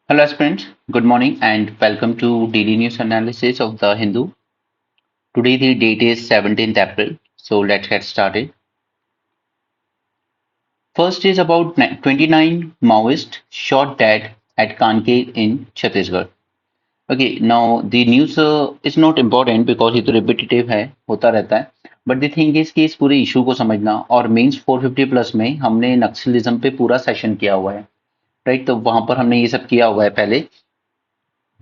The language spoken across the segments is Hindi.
Hello, aspirants. Good morning and welcome to daily news analysis of the Hindu. Today the date is 17th April, so let's get started. First is about 29 Maoists shot dead at Kanker in Chhattisgarh. Okay, now the news is not important because ये तो repetitive है, होता रहता है. But the thing is कि इस पूरे इशू को समझना और मेंस 450 प्लस में हमने नक्सलिज्म पे पूरा सेशन किया हुआ है, राइट? तो वहां पर हमने ये सब किया हुआ है पहले.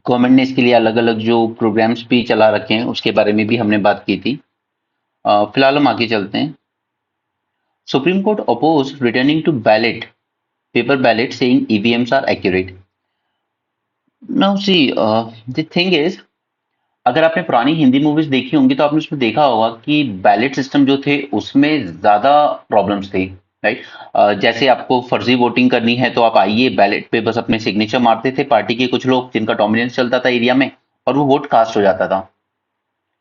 गवर्नमेंट ने इसके लिए अलग अलग जो प्रोग्राम्स भी चला रखे हैं उसके बारे में भी हमने बात की थी. फिलहाल हम आगे चलते हैं. Supreme Court oppose returning to ballot paper ballot saying EVMs are accurate. Now see the thing is, अगर आपने पुरानी हिंदी मूवीज देखी होंगी तो आपने उसमें देखा होगा कि बैलेट सिस्टम जो थे उसमें ज्यादा प्रॉब्लम्स थे, राइट? जैसे आपको फर्जी वोटिंग करनी है तो आप आइए बैलेट पे बस अपने सिग्नेचर मारते थे पार्टी के कुछ लोग जिनका डोमिनेंस चलता था एरिया में, और वो वोट कास्ट हो जाता था.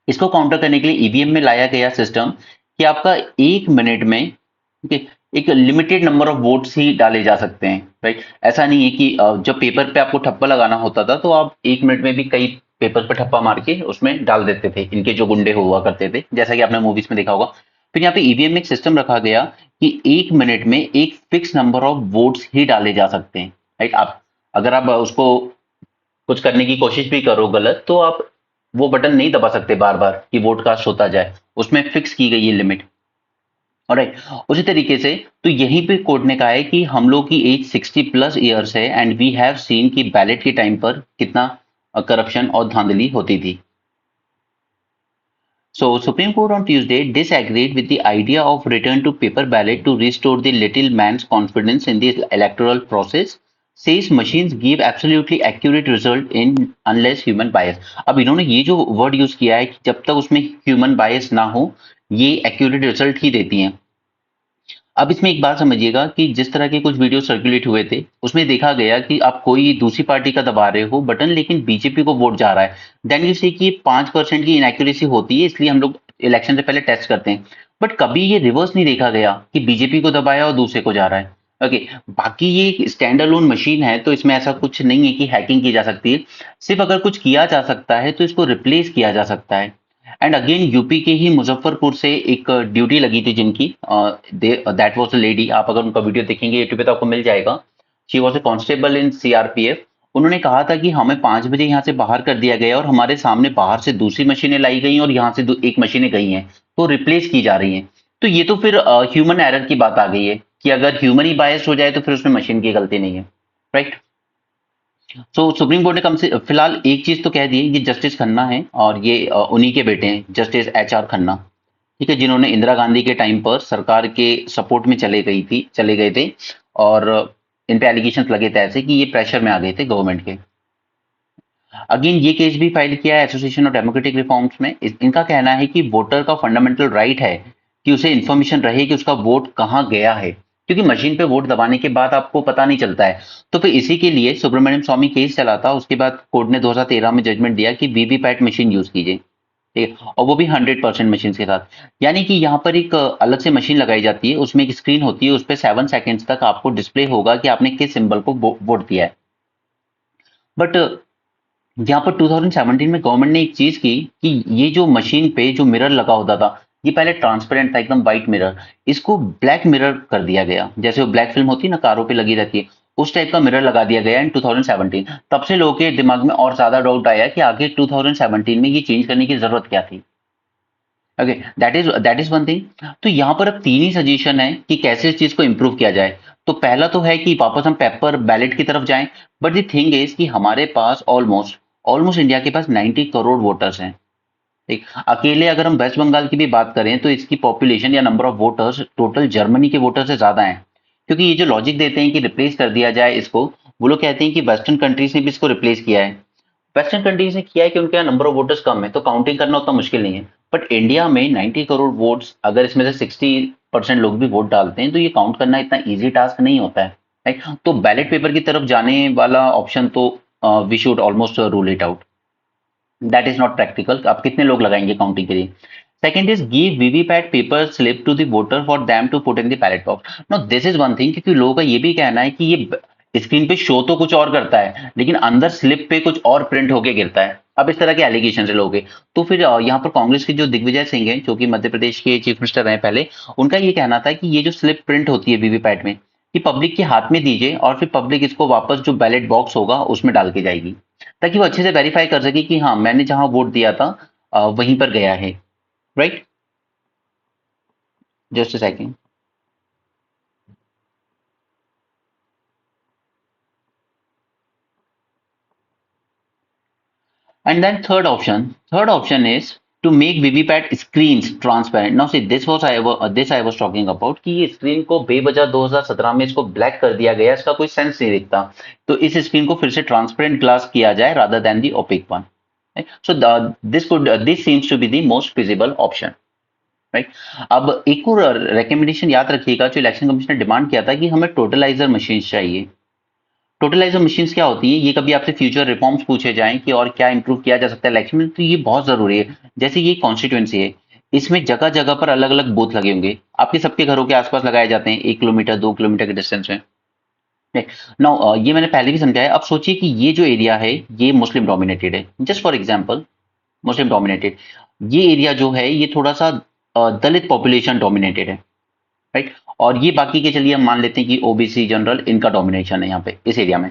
इसको काउंटर करने के लिए ईवीएम में लाया गया सिस्टम कि आपका 1 मिनट में, ठीक, एक लिमिटेड नंबर ऑफ वोट्स ही डाले जा सकते हैं, राइट? ऐसा नहीं है कि जब पेपर पे आपको ठप्पा लगाना होता था तो आप 1 मिनट में भी कई पेपर पे ठप्पा मार के उसमें डाल देते थे, इनके जो गुंडे हुआ करते थे, जैसा कि आपने मूवीज में देखा होगा. फिर यहाँ पे ईवीएम में एक सिस्टम रखा गया कि 1 मिनट में एक फिक्स नंबर ऑफ वोट्स ही डाले जा सकते हैं, राइट? आप अगर आप उसको कुछ करने की कोशिश भी करो गलत तो आप वो बटन नहीं दबा सकते बार बार कि वोट कास्ट होता जाए, उसमें फिक्स की गई है लिमिट. ऑलराइट, उसी तरीके से तो यहीं पे कोर्ट ने कहा है कि हम लोग की एज 60+ ईयर्स है एंड वी हैव सीन कि बैलेट के टाइम पर कितना करप्शन और धांधली होती थी. So Supreme Court on Tuesday disagreed with the idea of return to paper ballot to restore the little man's confidence in the electoral process. Says machines give absolutely accurate result in unless human bias. अब इन्होंने ये जो वर्ड यूज किया है कि जब तक उसमें ह्यूमन बायस ना हो ये एक्यूरेट रिजल्ट ही देती हैं. अब इसमें एक बात समझिएगा कि जिस तरह के कुछ वीडियो सर्कुलेट हुए थे उसमें देखा गया कि आप कोई दूसरी पार्टी का दबा रहे हो बटन लेकिन बीजेपी को वोट जा रहा है, देन यू सी कि 5% की इनएक्यूरेसी होती है, इसलिए हम लोग इलेक्शन से पहले टेस्ट करते हैं. बट कभी ये रिवर्स नहीं देखा गया कि बीजेपी को दबाया और दूसरे को जा रहा है. ओके, बाकी ये स्टैंड अलोन मशीन है तो इसमें ऐसा कुछ नहीं है कि हैकिंग की जा सकती है. सिर्फ अगर कुछ किया जा सकता है तो इसको रिप्लेस किया जा सकता है. एंड अगेन यूपी के ही मुजफ्फरपुर से एक ड्यूटी लगी थी जिनकी, दैट वाज अ लेडी. आप अगर उनका वीडियो देखेंगे यूट्यूब पे तो आपको मिल जाएगा. She was a constable in CRPF. उन्होंने कहा था कि हमें 5 बजे यहाँ से बाहर कर दिया गया और हमारे सामने बाहर से दूसरी मशीनें लाई गई और यहाँ से एक मशीनें गई हैं तो रिप्लेस की जा रही हैं. तो ये तो फिर ह्यूमन एरर की बात आ गई है कि अगर ह्यूमन ही बायस्ड हो जाए तो फिर उसमें मशीन की गलती नहीं है, राइट? सो सुप्रीम कोर्ट ने कम से फिलहाल एक चीज तो कह दी है, ये जस्टिस खन्ना है और ये उन्हीं के बेटे हैं, जस्टिस एचआर खन्ना, ठीक है, जिन्होंने इंदिरा गांधी के टाइम पर सरकार के सपोर्ट में चले गए थे और इन पे एलिगेशन लगे थे ऐसे कि ये प्रेशर में आ गए थे गवर्नमेंट के. अगेन ये केस भी फाइल किया है एसोसिएशन ऑफ डेमोक्रेटिक रिफॉर्म्स में. इनका कहना है कि वोटर का फंडामेंटल राइट है कि उसे इंफॉर्मेशन रहे कि उसका वोट कहाँ गया है, क्योंकि मशीन पे वोट दबाने के बाद आपको पता नहीं चलता है. तो फिर इसी के लिए सुब्रमण्यम स्वामी केस चला था. उसके बाद कोर्ट ने 2013 में जजमेंट दिया कि वीवीपैट मशीन यूज कीजिए, ठीक है, और वो भी 100% मशीन के साथ. यानी कि यहाँ पर एक अलग से मशीन लगाई जाती है, उसमें एक स्क्रीन होती है, उस पर 7 सेकेंड्स तक आपको डिस्प्ले होगा कि आपने किस सिंबल को वोट दिया है. बट यहाँ पर 2017 में गवर्नमेंट ने एक चीज की कि ये जो मशीन पे जो मिरर लगा होता था ये पहले ट्रांसपेरेंट था, एकदम व्हाइट मिरर, इसको ब्लैक मिरर कर दिया गया. जैसे वो ब्लैक फिल्म होती है ना कारों पे लगी रहती है, उस टाइप का मिरर लगा दिया गया इन 2017. तब से लोगों के दिमाग में और ज्यादा डाउट आया कि आगे 2017 में ये चेंज करने की जरूरत क्या थी. Okay, that is one thing. तो यहाँ पर अब तीन ही सजेशन है कि कैसे इस चीज को इंप्रूव किया जाए. तो पहला तो है कि वापस हम पेपर बैलेट की तरफ जाएं. बट द थिंग इज कि हमारे पास ऑलमोस्ट ऑलमोस्ट इंडिया के पास 90 करोड़ वोटर्स हैं. ठीक, अकेले अगर हम वेस्ट बंगाल की भी बात करें तो इसकी पॉपुलेशन या number of voters total Germany के वोटर से ज्यादा है. क्योंकि ये जो लॉजिक देते हैं कि रिप्लेस कर दिया जाए इसको, वो लोग कहते हैं कि वेस्टर्न कंट्रीज ने भी इसको रिप्लेस किया है. वेस्टर्न कंट्रीज ने किया है कि उनके यहाँ नंबर ऑफ वोटर्स कम है तो काउंटिंग करना उतना मुश्किल नहीं है. बट इंडिया में 90 करोड़ वोट्स, अगर इसमें से 60% लोग भी वोट डालते हैं तो ये काउंट करना इतना इजी टास्क नहीं होता है, राइट? तो बैलेट पेपर की तरफ जाने वाला ऑप्शन तो we should almost rule it out. That is not practical. आप कितने लोग लगाएंगे काउंटिंग के लिए? Second is give VVPAT paper slip to the voter for them to put in the ballot box. No this is one thing, क्योंकि लोगों का ये भी कहना है कि ये स्क्रीन पे शो तो कुछ और करता है लेकिन अंदर स्लिप पे कुछ और प्रिंट होके गिरता है। अब इस तरह के एलिगेशन लोग हैं। तो फिर यहाँ पर कांग्रेस के जो दिग्विजय सिंह हैं जो कि मध्य प्रदेश के चीफ मिनिस्टर रहे पहले, उनका ये कहना था कि ये जो स्लिप प्रिंट होती है वीवीपैट में, कि पब्लिक के हाथ में दीजिए और फिर पब्लिक इसको वापस जो बैलेट बॉक्स होगा उसमें डाल के जाएगी, ताकि वो अच्छे से वेरीफाई कर सके कि हाँ मैंने जहां वोट दिया था वहीं पर गया है। Right. Just a second. And then third option is to make VVPAT screens transparent. Now see, this I was talking about कि ये स्क्रीन को बेवजह 2017 में इसको ब्लैक कर दिया गया, इसका कोई सेंस नहीं दिखता। तो इस स्क्रीन को फिर से ट्रांसपेरेंट ग्लास किया जाए rather than the opaque one. Right? So this seems to be the most feasible option. Right. अब एक और रिकमेंडेशन याद रखिएगा जो इलेक्शन कमीशन ने डिमांड किया था कि हमें टोटलाइजर मशीन चाहिए। टोटलाइजर मशीन्स क्या होती है, ये कभी आपसे फ्यूचर रिफॉर्म्स पूछे जाएं कि और क्या इंप्रूव किया जा सकता है इलेक्शन में, तो ये बहुत जरूरी है। जैसे ये कॉन्स्टिट्यूएंसी है, इसमें जगह जगह पर अलग अलग बूथ लगे होंगे, आपके सबके घरों के आसपास लगाए जाते हैं 1 किलोमीटर 2 किलोमीटर के डिस्टेंस में। नाउ ये मैंने पहले भी समझाया। अब सोचिए कि ये जो एरिया है ये मुस्लिम डोमिनेटेड है, just for example Muslim dominated. ये एरिया जो है ये थोड़ा सा दलित पॉपुलेशन डोमिनेटेड है। राइट। और ये बाकी के चलिए हम मान लेते हैं कि ओबीसी जनरल इनका डोमिनेशन है यहाँ पे इस एरिया में।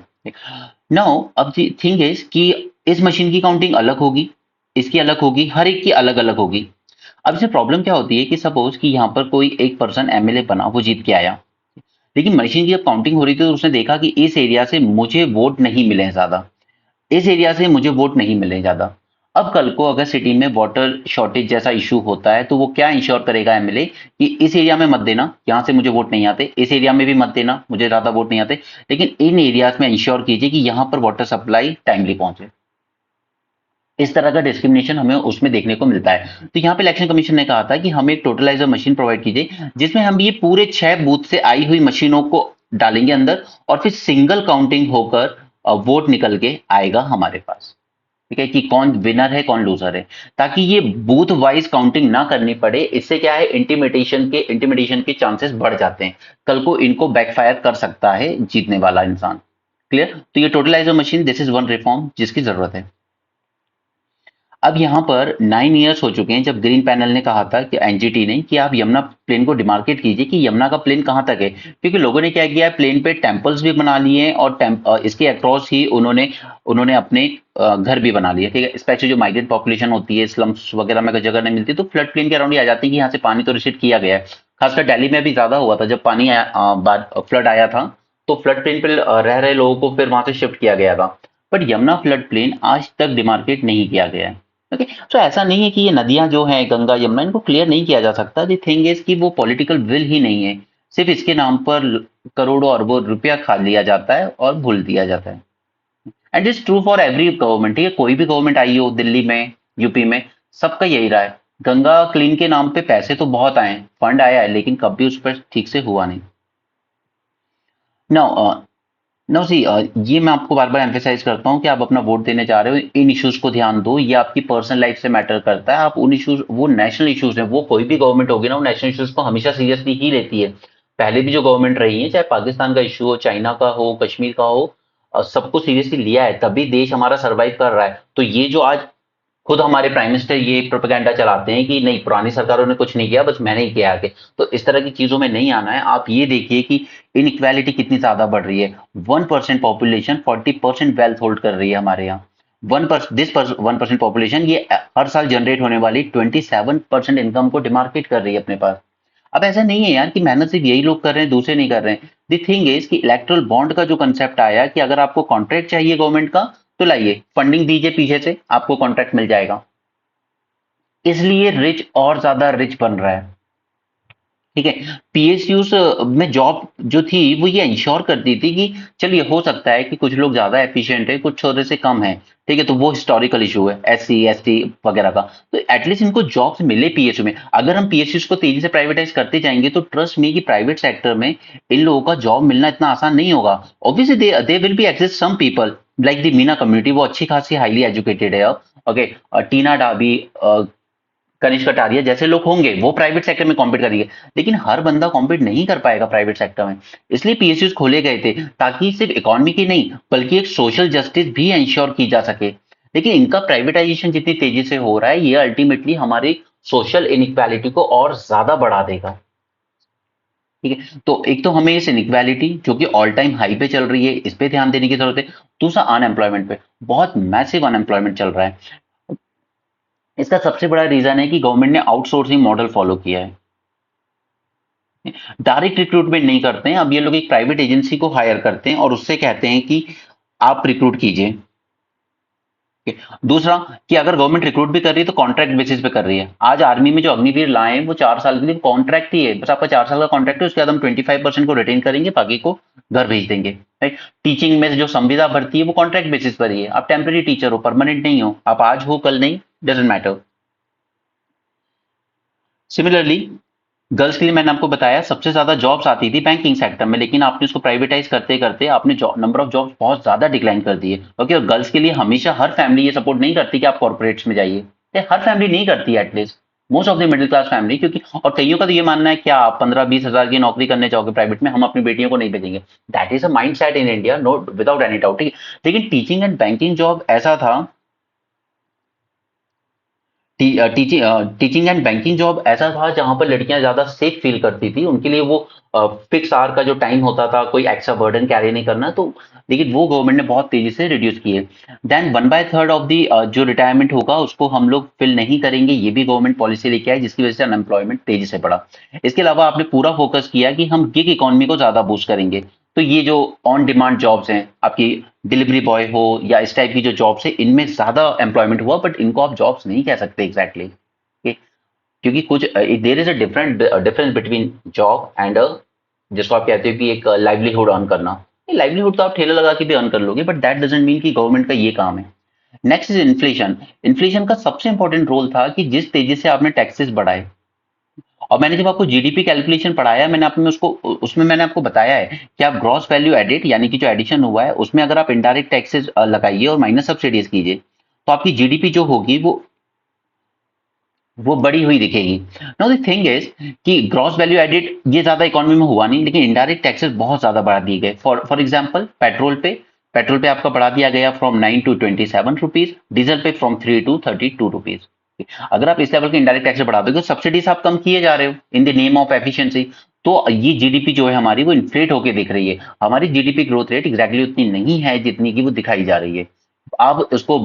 नाउ अब थिंग इज कि इस मशीन की काउंटिंग अलग होगी, इसकी अलग होगी, हर एक की अलग अलग होगी। अब इसमें प्रॉब्लम क्या होती है कि सपोज कि यहाँ पर कोई एक पर्सन एमएलए बना, वो जीत के आया, लेकिन मशीन की जब काउंटिंग हो रही थी तो उसने देखा कि इस एरिया से मुझे वोट नहीं मिले हैं ज्यादा, इस एरिया से मुझे वोट नहीं मिले ज्यादा। अब कल को अगर सिटी में वाटर शॉर्टेज जैसा इशू होता है तो वो क्या इंश्योर करेगा एमएलए कि इस एरिया में मत देना, यहाँ से मुझे वोट नहीं आते, इस एरिया में भी मत देना, मुझे ज्यादा वोट नहीं आते, लेकिन इन एरियाज में इंश्योर कीजिए कि यहाँ पर वाटर सप्लाई टाइमली पहुंचे। इस तरह का डिस्क्रिमिनेशन हमें उसमें देखने को मिलता है। तो यहाँ पे इलेक्शन कमीशन ने कहा था कि हमें एक टोटलाइजर मशीन प्रोवाइड कीजिए जिसमें हम ये पूरे 6 बूथ से आई हुई मशीनों को डालेंगे अंदर और फिर सिंगल काउंटिंग होकर वोट निकल के आएगा हमारे पास। ठीक है, कि कौन विनर है कौन लूजर है, ताकि ये बूथ वाइज काउंटिंग ना करनी पड़े। इससे क्या है, इंटिमिडेशन के चांसेस बढ़ जाते हैं, कल को इनको बैकफायर कर सकता है जीतने वाला इंसान। क्लियर। तो ये totaliser machine this is one reform जिसकी जरूरत है। अब यहाँ पर 9 इयर्स हो चुके हैं जब ग्रीन पैनल ने कहा था कि एनजीटी ने कि आप यमुना प्लेन को डिमार्केट कीजिए कि यमुना का प्लेन कहाँ तक है, क्योंकि लोगों ने क्या किया है, प्लेन पे टेम्पल्स भी बना लिए हैं और इसके अक्रॉस ही उन्होंने उन्होंने अपने घर भी बना लिए। ठीक है, स्पेशली जो माइग्रेंट पॉपुलेशन होती है, स्लम्स वगैरह में अगर जगह नहीं मिलती तो फ्लड प्लेन के अराउंड ही आ जाती है कि यहाँ से पानी तो रिसीव किया गया है। खासकर दिल्ली में भी ज्यादा हुआ था जब पानी फ्लड आया था, तो फ्लड प्लेन पे रह रहे लोगों को फिर वहां से शिफ्ट किया गया था। बट यमुना फ्लड प्लेन आज तक डिमार्केट नहीं किया गया है। ओके, तो ऐसा नहीं है कि ये नदियां जो हैं गंगा यमुना इनको क्लियर नहीं किया जा सकता। द थिंग इज कि वो पॉलिटिकल विल ही नहीं है, सिर्फ इसके नाम पर करोड़ों अरबों रुपया खा लिया जाता है और भूल दिया जाता है। And it's true for every government. ठीक है, कोई भी गवर्नमेंट आई हो, दिल्ली में, यूपी में, सबका यही रहा है। गंगा क्लीन के नाम पे पैसे तो बहुत आए, फंड आया है, लेकिन कभी उस पर ठीक से हुआ नहीं। नाउ नो सी, ये मैं आपको बार बार एम्फेसाइज करता हूँ कि आप अपना वोट देने जा रहे हो, इन इश्यूज को ध्यान दो। ये आपकी पर्सनल लाइफ से मैटर करता है। आप उन इश्यूज, वो नेशनल इश्यूज हैं, वो कोई भी गवर्नमेंट होगी ना वो नेशनल इश्यूज को हमेशा सीरियसली ही लेती है। पहले भी जो गवर्नमेंट रही है, चाहे पाकिस्तान का इशू हो, चाइना का हो, कश्मीर का हो, सबको सीरियसली लिया है, तभी देश हमारा सर्वाइव कर रहा है। तो ये जो आज खुद हमारे प्राइम मिनिस्टर ये प्रोपेगेंडा चलाते हैं कि नहीं पुरानी सरकारों ने कुछ नहीं किया, बस मैंने ही किया आके, तो इस तरह की चीजों में नहीं आना है। आप ये देखिए कि इनइक्वालिटी कितनी ज्यादा बढ़ रही है। 1% पॉपुलेशन 40% वेल्थ होल्ड कर रही है हमारे यहाँ। 1% पॉपुलेशन ये हर साल जनरेट होने वाली 27% इनकम को डिमार्केट कर रही है अपने पास। अब ऐसा नहीं है यार कि मेहनत सिर्फ यही लोग कर रहे हैं, दूसरे नहीं कर रहे हैं। द थिंग इज कि इलेक्ट्रल बॉन्ड का जो कंसेप्ट आया कि अगर आपको कॉन्ट्रैक्ट चाहिए गवर्नमेंट का तो लाइए फंडिंग दीजिए, पीछे से आपको कॉन्ट्रैक्ट मिल जाएगा। इसलिए रिच और ज्यादा रिच बन रहा है। ठीक है, पीएसयूज में जॉब जो थी वो ये इंश्योर करती थी कि चलिए हो सकता है कि कुछ लोग ज्यादा एफिशिएंट है, कुछ थोड़े से कम है। ठीक है, तो वो हिस्टोरिकल इशू है एससी एसटी वगैरह का। तो एटलीस्ट इनको जॉब्स मिले पीएसयू में। अगर हम पीएसयूज को तेजी से प्राइवेटाइज करते जाएंगे तो ट्रस्ट मी कि प्राइवेट सेक्टर में इन लोगों का जॉब मिलना इतना आसान नहीं होगा। Obviously they will be exist some people like the Meena community, वो अच्छी खासी हाईली एजुकेटेड है। ओके, टीना डाबी कनिष्क कटारिया जैसे लोग होंगे वो प्राइवेट सेक्टर में कॉम्पीट करेंगे, लेकिन हर बंदा कॉम्पीट नहीं कर पाएगा प्राइवेट सेक्टर में। इसलिए पीएसयूज खोले गए थे ताकि सिर्फ इकोनॉमी की नहीं बल्कि एक सोशल जस्टिस भी इंश्योर की जा सके। लेकिन इनका प्राइवेटाइजेशन जितनी तेजी से हो रहा है ये अल्टीमेटली हमारी सोशल इनइक्वालिटी को और ज्यादा बढ़ा देगा। ठीक है, तो एक तो हमें इस इनइक्वालिटी जो कि ऑल टाइम हाई पे चल रही है इस पे ध्यान देने की जरूरत है। दूसरा अनएम्प्लॉयमेंट पे, बहुत मैसिव अनएम्प्लॉयमेंट चल रहा है। इसका सबसे बड़ा रीजन है कि गवर्नमेंट ने आउटसोर्सिंग मॉडल फॉलो किया है। डायरेक्ट रिक्रूटमेंट नहीं करते हैं, अब ये लोग एक प्राइवेट एजेंसी को हायर करते हैं और उससे कहते हैं कि आप रिक्रूट कीजिए। दूसरा कि अगर गवर्नमेंट रिक्रूट भी कर रही है तो कॉन्ट्रैक्ट बेसिस पे कर रही है। आज आर्मी में जो अग्निवीर लाए हैं वो 4 साल के लिए कॉन्ट्रैक्ट ही है, बस आपका 4 साल का कॉन्ट्रैक्ट है, उसके बाद हम 25% को रिटेन करेंगे, बाकी को घर भेज देंगे। राइट, टीचिंग में जो संविदा भर्ती है वो कॉन्ट्रैक्ट बेसिस पर ही है। आप टेम्पररी टीचर हो, परमानेंट नहीं हो, आप आज हो कल नहीं, डजेंट मैटर। सिमिलरली गर्ल्स के लिए मैंने आपको बताया सबसे ज्यादा जॉब्स आती थी बैंकिंग सेक्टर में, लेकिन आपने उसको प्राइवेटाइज करते करते आपने नंबर ऑफ जॉब्स बहुत ज्यादा डिक्लाइन कर दिए। ओके, और गर्ल्स के लिए हमेशा हर फैमिली ये सपोर्ट नहीं करती कि आप कॉर्पोरेट्स में जाइए, हर फैमिली नहीं करती, at least most of the middle class family. क्योंकि और कईयों का तो ये मानना है क्या आप 15-20 हजार की नौकरी करने जाओगे प्राइवेट में, हम अपनी बेटियों को नहीं भेजेंगे। That is a mind set in India, no without any doubt. लेकिन टीचिंग एंड बैंकिंग जॉब ऐसा था, टीचिंग एंड बैंकिंग जॉब ऐसा था जहां पर लड़कियां ज्यादा सेफ फील करती थी, उनके लिए वो फिक्स आवर का जो टाइम होता था, कोई एक्स्ट्रा बर्डन कैरी नहीं करना। तो लेकिन वो गवर्नमेंट ने बहुत तेजी से रिड्यूस किए। देन 1/3 ऑफ दी जो रिटायरमेंट होगा उसको हम लोग फिल नहीं करेंगे, ये भी गवर्नमेंट पॉलिसी लेके आई, जिसकी वजह से अनएम्प्लॉयमेंट तेजी से बढ़ा। इसके अलावा आपने पूरा फोकस किया कि हम गिग इकोनॉमी को ज्यादा बूस्ट करेंगे। तो ये जो ऑन डिमांड जॉब्स हैं, आपकी डिलीवरी बॉय हो या इस टाइप की जो जॉब्स है, इनमें ज्यादा एम्प्लॉयमेंट हुआ, बट इनको आप जॉब्स नहीं कह सकते एग्जैक्टली exactly, क्योंकि कुछ there is a different difference between job and जिसको आप कहते हो कि एक लाइवलीहुड अर्न करना। लाइवलीहुड तो आप ठेला लगा के भी अर्न कर लोगे, बट दैट डजंट मीन कि गवर्नमेंट का ये काम है। Next is inflation. इन्फ्लेशन का सबसे इंपॉर्टेंट रोल था कि जिस तेजी से आपने टैक्सेस बढ़ाए, और मैंने जब आपको जीडीपी कैलकुलेशन पढ़ाया, मैंने आपने उसको उसमें मैंने आपको बताया है कि आप ग्रॉस वैल्यू एडिट यानी कि जो एडिशन हुआ है उसमें अगर आप इनडायरेक्ट टैक्सेस लगाइए और माइनस सब्सिडीज कीजिए तो आपकी जीडीपी जो होगी वो बड़ी हुई दिखेगी। नाउ द थिंग इज कि ग्रॉस वैल्यू एडिट ये ज्यादा इकोनॉमी में हुआ नहीं, लेकिन इनडायरेक्ट टैक्सेस बहुत ज्यादा बढ़ा दिए गए। फॉर एग्जांपल पेट्रोल पे आपका बढ़ा दिया गया फ्रॉम 9 to 27 रुपीज, डीजल पे फ्रॉम 3 to 32 रुपीज। अगर आप इस लेवल के इनडायरेक्ट टैक्स बढ़ा दोगे तो सब्सिडीज आप कम किए जा रहे हो in the name of efficiency. तो ये जीडीपी जो है हमारी वो इन्फ्लेट होकर दिख रही है। हमारी जीडीपी ग्रोथ रेट एग्जैक्टली उतनी नहीं है जितनी की वो दिखाई जा रही है। आप उसको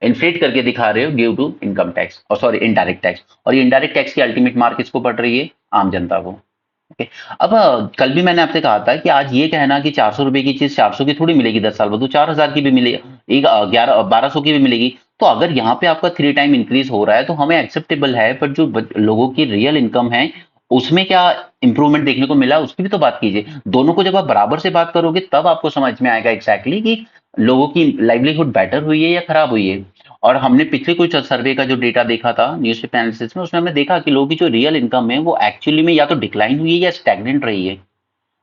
इन्फ्लेट करके दिखा रहे हो ड्यू टू इनकम टैक्स और सॉरी इनडायरेक्ट टैक्स, और ये इनडायरेक्ट टैक्स की अल्टीमेट मार किसको पड़ रही है? आम जनता को। ओके, अब कल भी मैंने आपसे कहा था कि आज ये कहना कि 400 रुपए की चीज 400 की थोड़ी मिलेगी 10 साल बाद, वो 4000 की भी मिलेगी, एक 1200 की भी मिलेगी। तो अगर यहाँ पे आपका 3 टाइम इंक्रीज हो रहा है तो हमें एक्सेप्टेबल है, बट जो लोगों की रियल इनकम है उसमें क्या इंप्रूवमेंट देखने को मिला उसकी भी तो बात कीजिए। दोनों को जब आप बराबर से बात करोगे तब आपको समझ में आएगा एग्जैक्टली कि लोगों की लाइवलीहुड बेटर हुई है या खराब हुई है। और हमने पिछले कुछ सर्वे का जो डेटा देखा था न्यूज़पेपर एनालिसिस में, उसमें हमने देखा कि लोगों की जो रियल इनकम है वो एक्चुअली में या तो डिक्लाइन हुई है या स्टैग्नेंट रही है।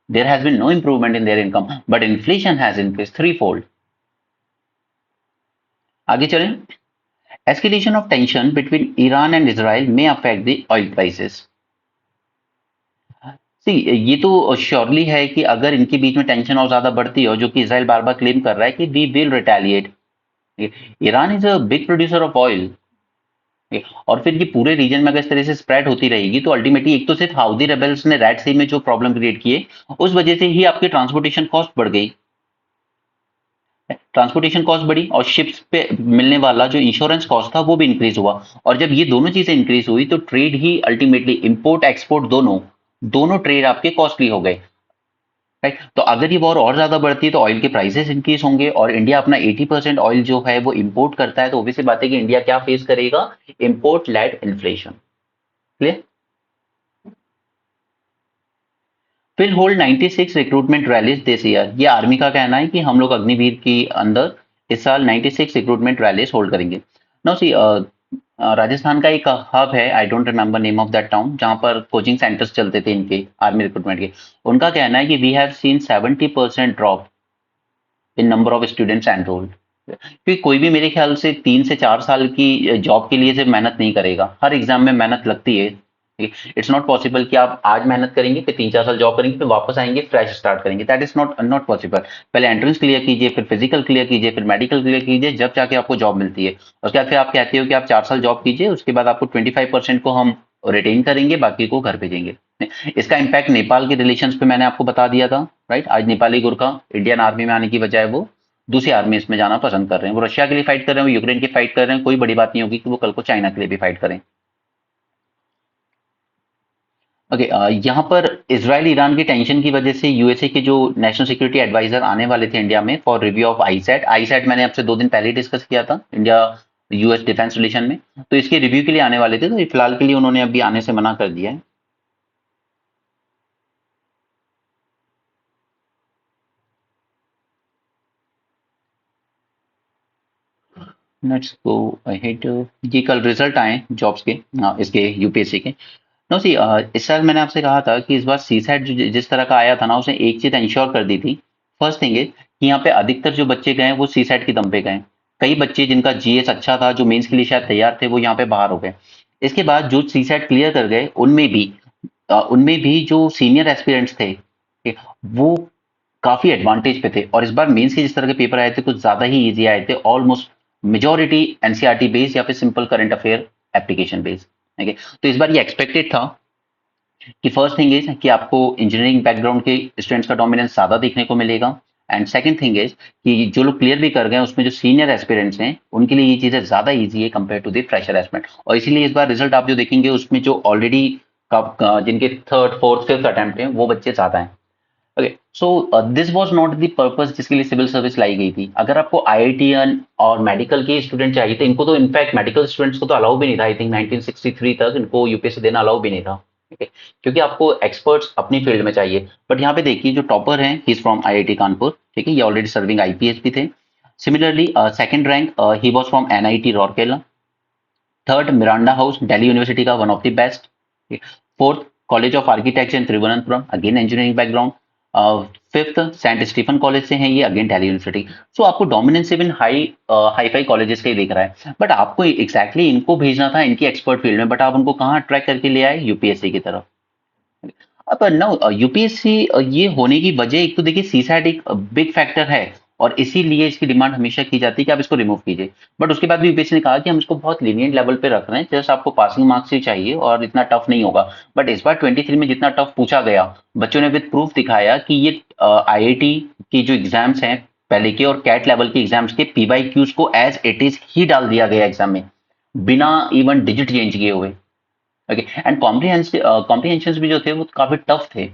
There has been no improvement in their income, but inflation has increase 3-fold। आगे चलें। Escalation of tension between Iran and Israel may affect the oil prices. See, ये तो श्योरली है कि अगर इनके बीच में टेंशन और ज्यादा बढ़ती है, और जो कि इसराइल बार बार क्लेम कर रहा है कि we will retaliate. Iran is a big producer of oil, और फिर ये पूरे रीजन में अगर इस तरह से स्प्रेड होती रहेगी तो अल्टीमेटली एक तो सिर्फ हाउदी रेबल्स ने रेड सी में जो प्रॉब्लम क्रिएट किए उस वजह से ही आपकी ट्रांसपोर्टेशन कॉस्ट बढ़ गई। ट्रांसपोर्टेशन कॉस्ट बढ़ी और शिप्स पे मिलने वाला जो इंश्योरेंस कॉस्ट था वो भी इंक्रीज हुआ। और जब ये दोनों चीजें इंक्रीज हुई तो ट्रेड ही अल्टीमेटली इंपोर्ट एक्सपोर्ट दोनों दोनों ट्रेड आपके कॉस्टली हो गए। राइट, तो अगर ये वॉर और ज्यादा बढ़ती है तो ऑयल के प्राइसेस इंक्रीज होंगे, और इंडिया अपना 80% ऑयल जो है वो इंपोर्ट करता है, तो ऑब्वियसली बात है कि इंडिया क्या फेस करेगा? Import led inflation. Clear? Will hold 96 recruitment rallies this year. ये आर्मी का कहना है कि हम लोग अग्निवीर के अंदर इस साल 96 रिक्रूटमेंट रैलीज होल्ड करेंगे। नाउ सी, राजस्थान का एक हब है, I don't remember name of that town, जहां पर कोचिंग सेंटर्स चलते थे इनके आर्मी रिक्रूटमेंट के। उनका कहना है कि we have seen 70% drop in number of students enrolled. क्योंकि कोई भी मेरे ख्याल से 3 से 4 साल की जॉब के लिए सिर्फ मेहनत नहीं करेगा, हर एग्जाम में मेहनत लगती है। इट्स नॉट पॉसिबल कि आप आज मेहनत करेंगे फिर 3 4 साल जॉब करेंगे फिर वापस आएंगे फ्रेश स्टार्ट करेंगे, that is not not possible. पहले एंट्रेंस क्लियर कीजिए, फिर फिजिकल क्लियर कीजिए, फिर मेडिकल क्लियर कीजिए, जब जाके आपको जॉब मिलती है। उसके बाद फिर आप कहते हो कि आप 4 साल जॉब कीजिए, उसके बाद आपको 25% को हम रिटेन करेंगे, बाकी को घर भेजेंगे। इसका इम्पैक्ट नेपाल के रिलेशंस पे मैंने आपको बता दिया था, राइट। आज नेपाली गुरखा इंडियन आर्मी में आने की बजाय वो दूसरी आर्मी इसमें जाना पसंद कर रहे हैं। वो रशिया के लिए फाइट कर रहे हैं, वो यूक्रेन की फाइट कर रहे हैं, कोई बड़ी बात नहीं होगी कि वो कल को चाइना के लिए भी फाइट करें। ओके, यहाँ पर इसराइल ईरान की टेंशन की वजह से यूएसए के जो नेशनल सिक्योरिटी एडवाइजर आने वाले थे इंडिया में फॉर रिव्यू ऑफ आईसैट, आईसैट मैंने आपसे 2 दिन पहले डिस्कस किया था इंडिया यूएस डिफेंस रिलेशन में, तो इसके रिव्यू के लिए आने वाले थे, तो फिलहाल के लिए उन्होंने अभी आने से मना कर दिया है। Let's go ahead. ये कल रिजल्ट आए जॉब्स के, इसके यूपीएससी के। नो सी, इस साल मैंने आपसे कहा था कि इस बार सी सेट जिस तरह का आया था ना, उसने एक चीज इंश्योर कर दी थी। फर्स्ट थिंग इज कि यहाँ पे अधिकतर जो बच्चे गए वो सी सेट की दम पे गए। कई बच्चे जिनका जीएस अच्छा था, जो मेंस के लिए शायद तैयार थे, वो यहाँ पे बाहर हो गए। इसके बाद जो सी सेट क्लियर कर गए उनमें भी जो सीनियर एस्पिरेंट्स थे, ठीक, वो काफी एडवांटेज पे थे। और इस बार मेंस के जिस तरह के पेपर आए थे कुछ ज्यादा ही इजी आए थे, ऑलमोस्ट मेजोरिटी एनसीईआरटी बेस्ड या फिर simple current affair application based. ठीक है, तो इस बार ये एक्सपेक्टेड था कि फर्स्ट थिंग इज कि आपको इंजीनियरिंग बैकग्राउंड के स्टूडेंट्स का डोमिनेंस ज्यादा देखने को मिलेगा। एंड सेकंड थिंग इज कि जो लोग क्लियर भी कर गए उसमें जो सीनियर एस्पिरेंट्स हैं उनके लिए ये चीजें ज्यादा इजी है compare to the fresher aspirant. और इसीलिए इस बार रिजल्ट आप जो देखेंगे उसमें जो ऑलरेडी जिनके थर्ड फोर्थ फिफ्थ अटेम्प्ट हैं वो बच्चे ज्यादा हैं। Okay, so this was not the purpose जिसके लिए सिविल सर्विस लाई गई थी। अगर आपको आईआईटीएन और मेडिकल के स्टूडेंट चाहिए थे, इनको तो इनफैक्ट मेडिकल स्टूडेंट्स को तो अलाउ भी नहीं था, आई थिंक 1963 तक इनको यूपीएससी देना अलाउ भी नहीं था। ठीक है, क्योंकि आपको एक्सपर्ट्स अपनी फील्ड में चाहिए। बट यहाँ पे देखिए जो टॉपर हैं he is from IIT Kanpur, ठीक है, ये ऑलरेडी सर्विंग आईपीएस भी थे। Similarly second rank he was from NIT Rourkela. Third Miranda House Delhi University का one of the best. Fourth college of architecture in Thiruvananthapuram, again engineering background. Fifth Saint Stephen College से हैं ये, अगेन दिल्ली यूनिवर्सिटी। सो आपको dominance even hi fi colleges का ही दिख रहा है, बट आपको एग्जैक्टली इनको भेजना था इनकी एक्सपर्ट फील्ड में, बट आप उनको कहाँ अट्रैक्ट करके ले आए, यूपीएससी की तरफ। अब नो, यूपीएससी ये होने की वजह एक तो देखिए सीसैट एक बिग फैक्टर है, और इसीलिए इसकी डिमांड हमेशा की जाती है कि आप इसको रिमूव कीजिए। बट उसके बाद भी यूपीएससी ने कहा कि हम इसको बहुत लीनियंट लेवल पे रख रहे हैं, जस्ट आपको पासिंग मार्क्स ही चाहिए और इतना टफ नहीं होगा। बट इस बार 23 में जितना टफ पूछा गया, बच्चों ने विद प्रूफ दिखाया कि ये आईआईटी की जो एग्जाम्स हैं पहले के और कैट लेवल के एग्जाम्स के पीवाईक्यूज को एज इट इज ही डाल दिया गया एग्जाम में, बिना इवन डिजिट चेंज किए हुए। ओके, एंड कॉम्प्रीहेंशन भी जो थे वो काफी टफ थे।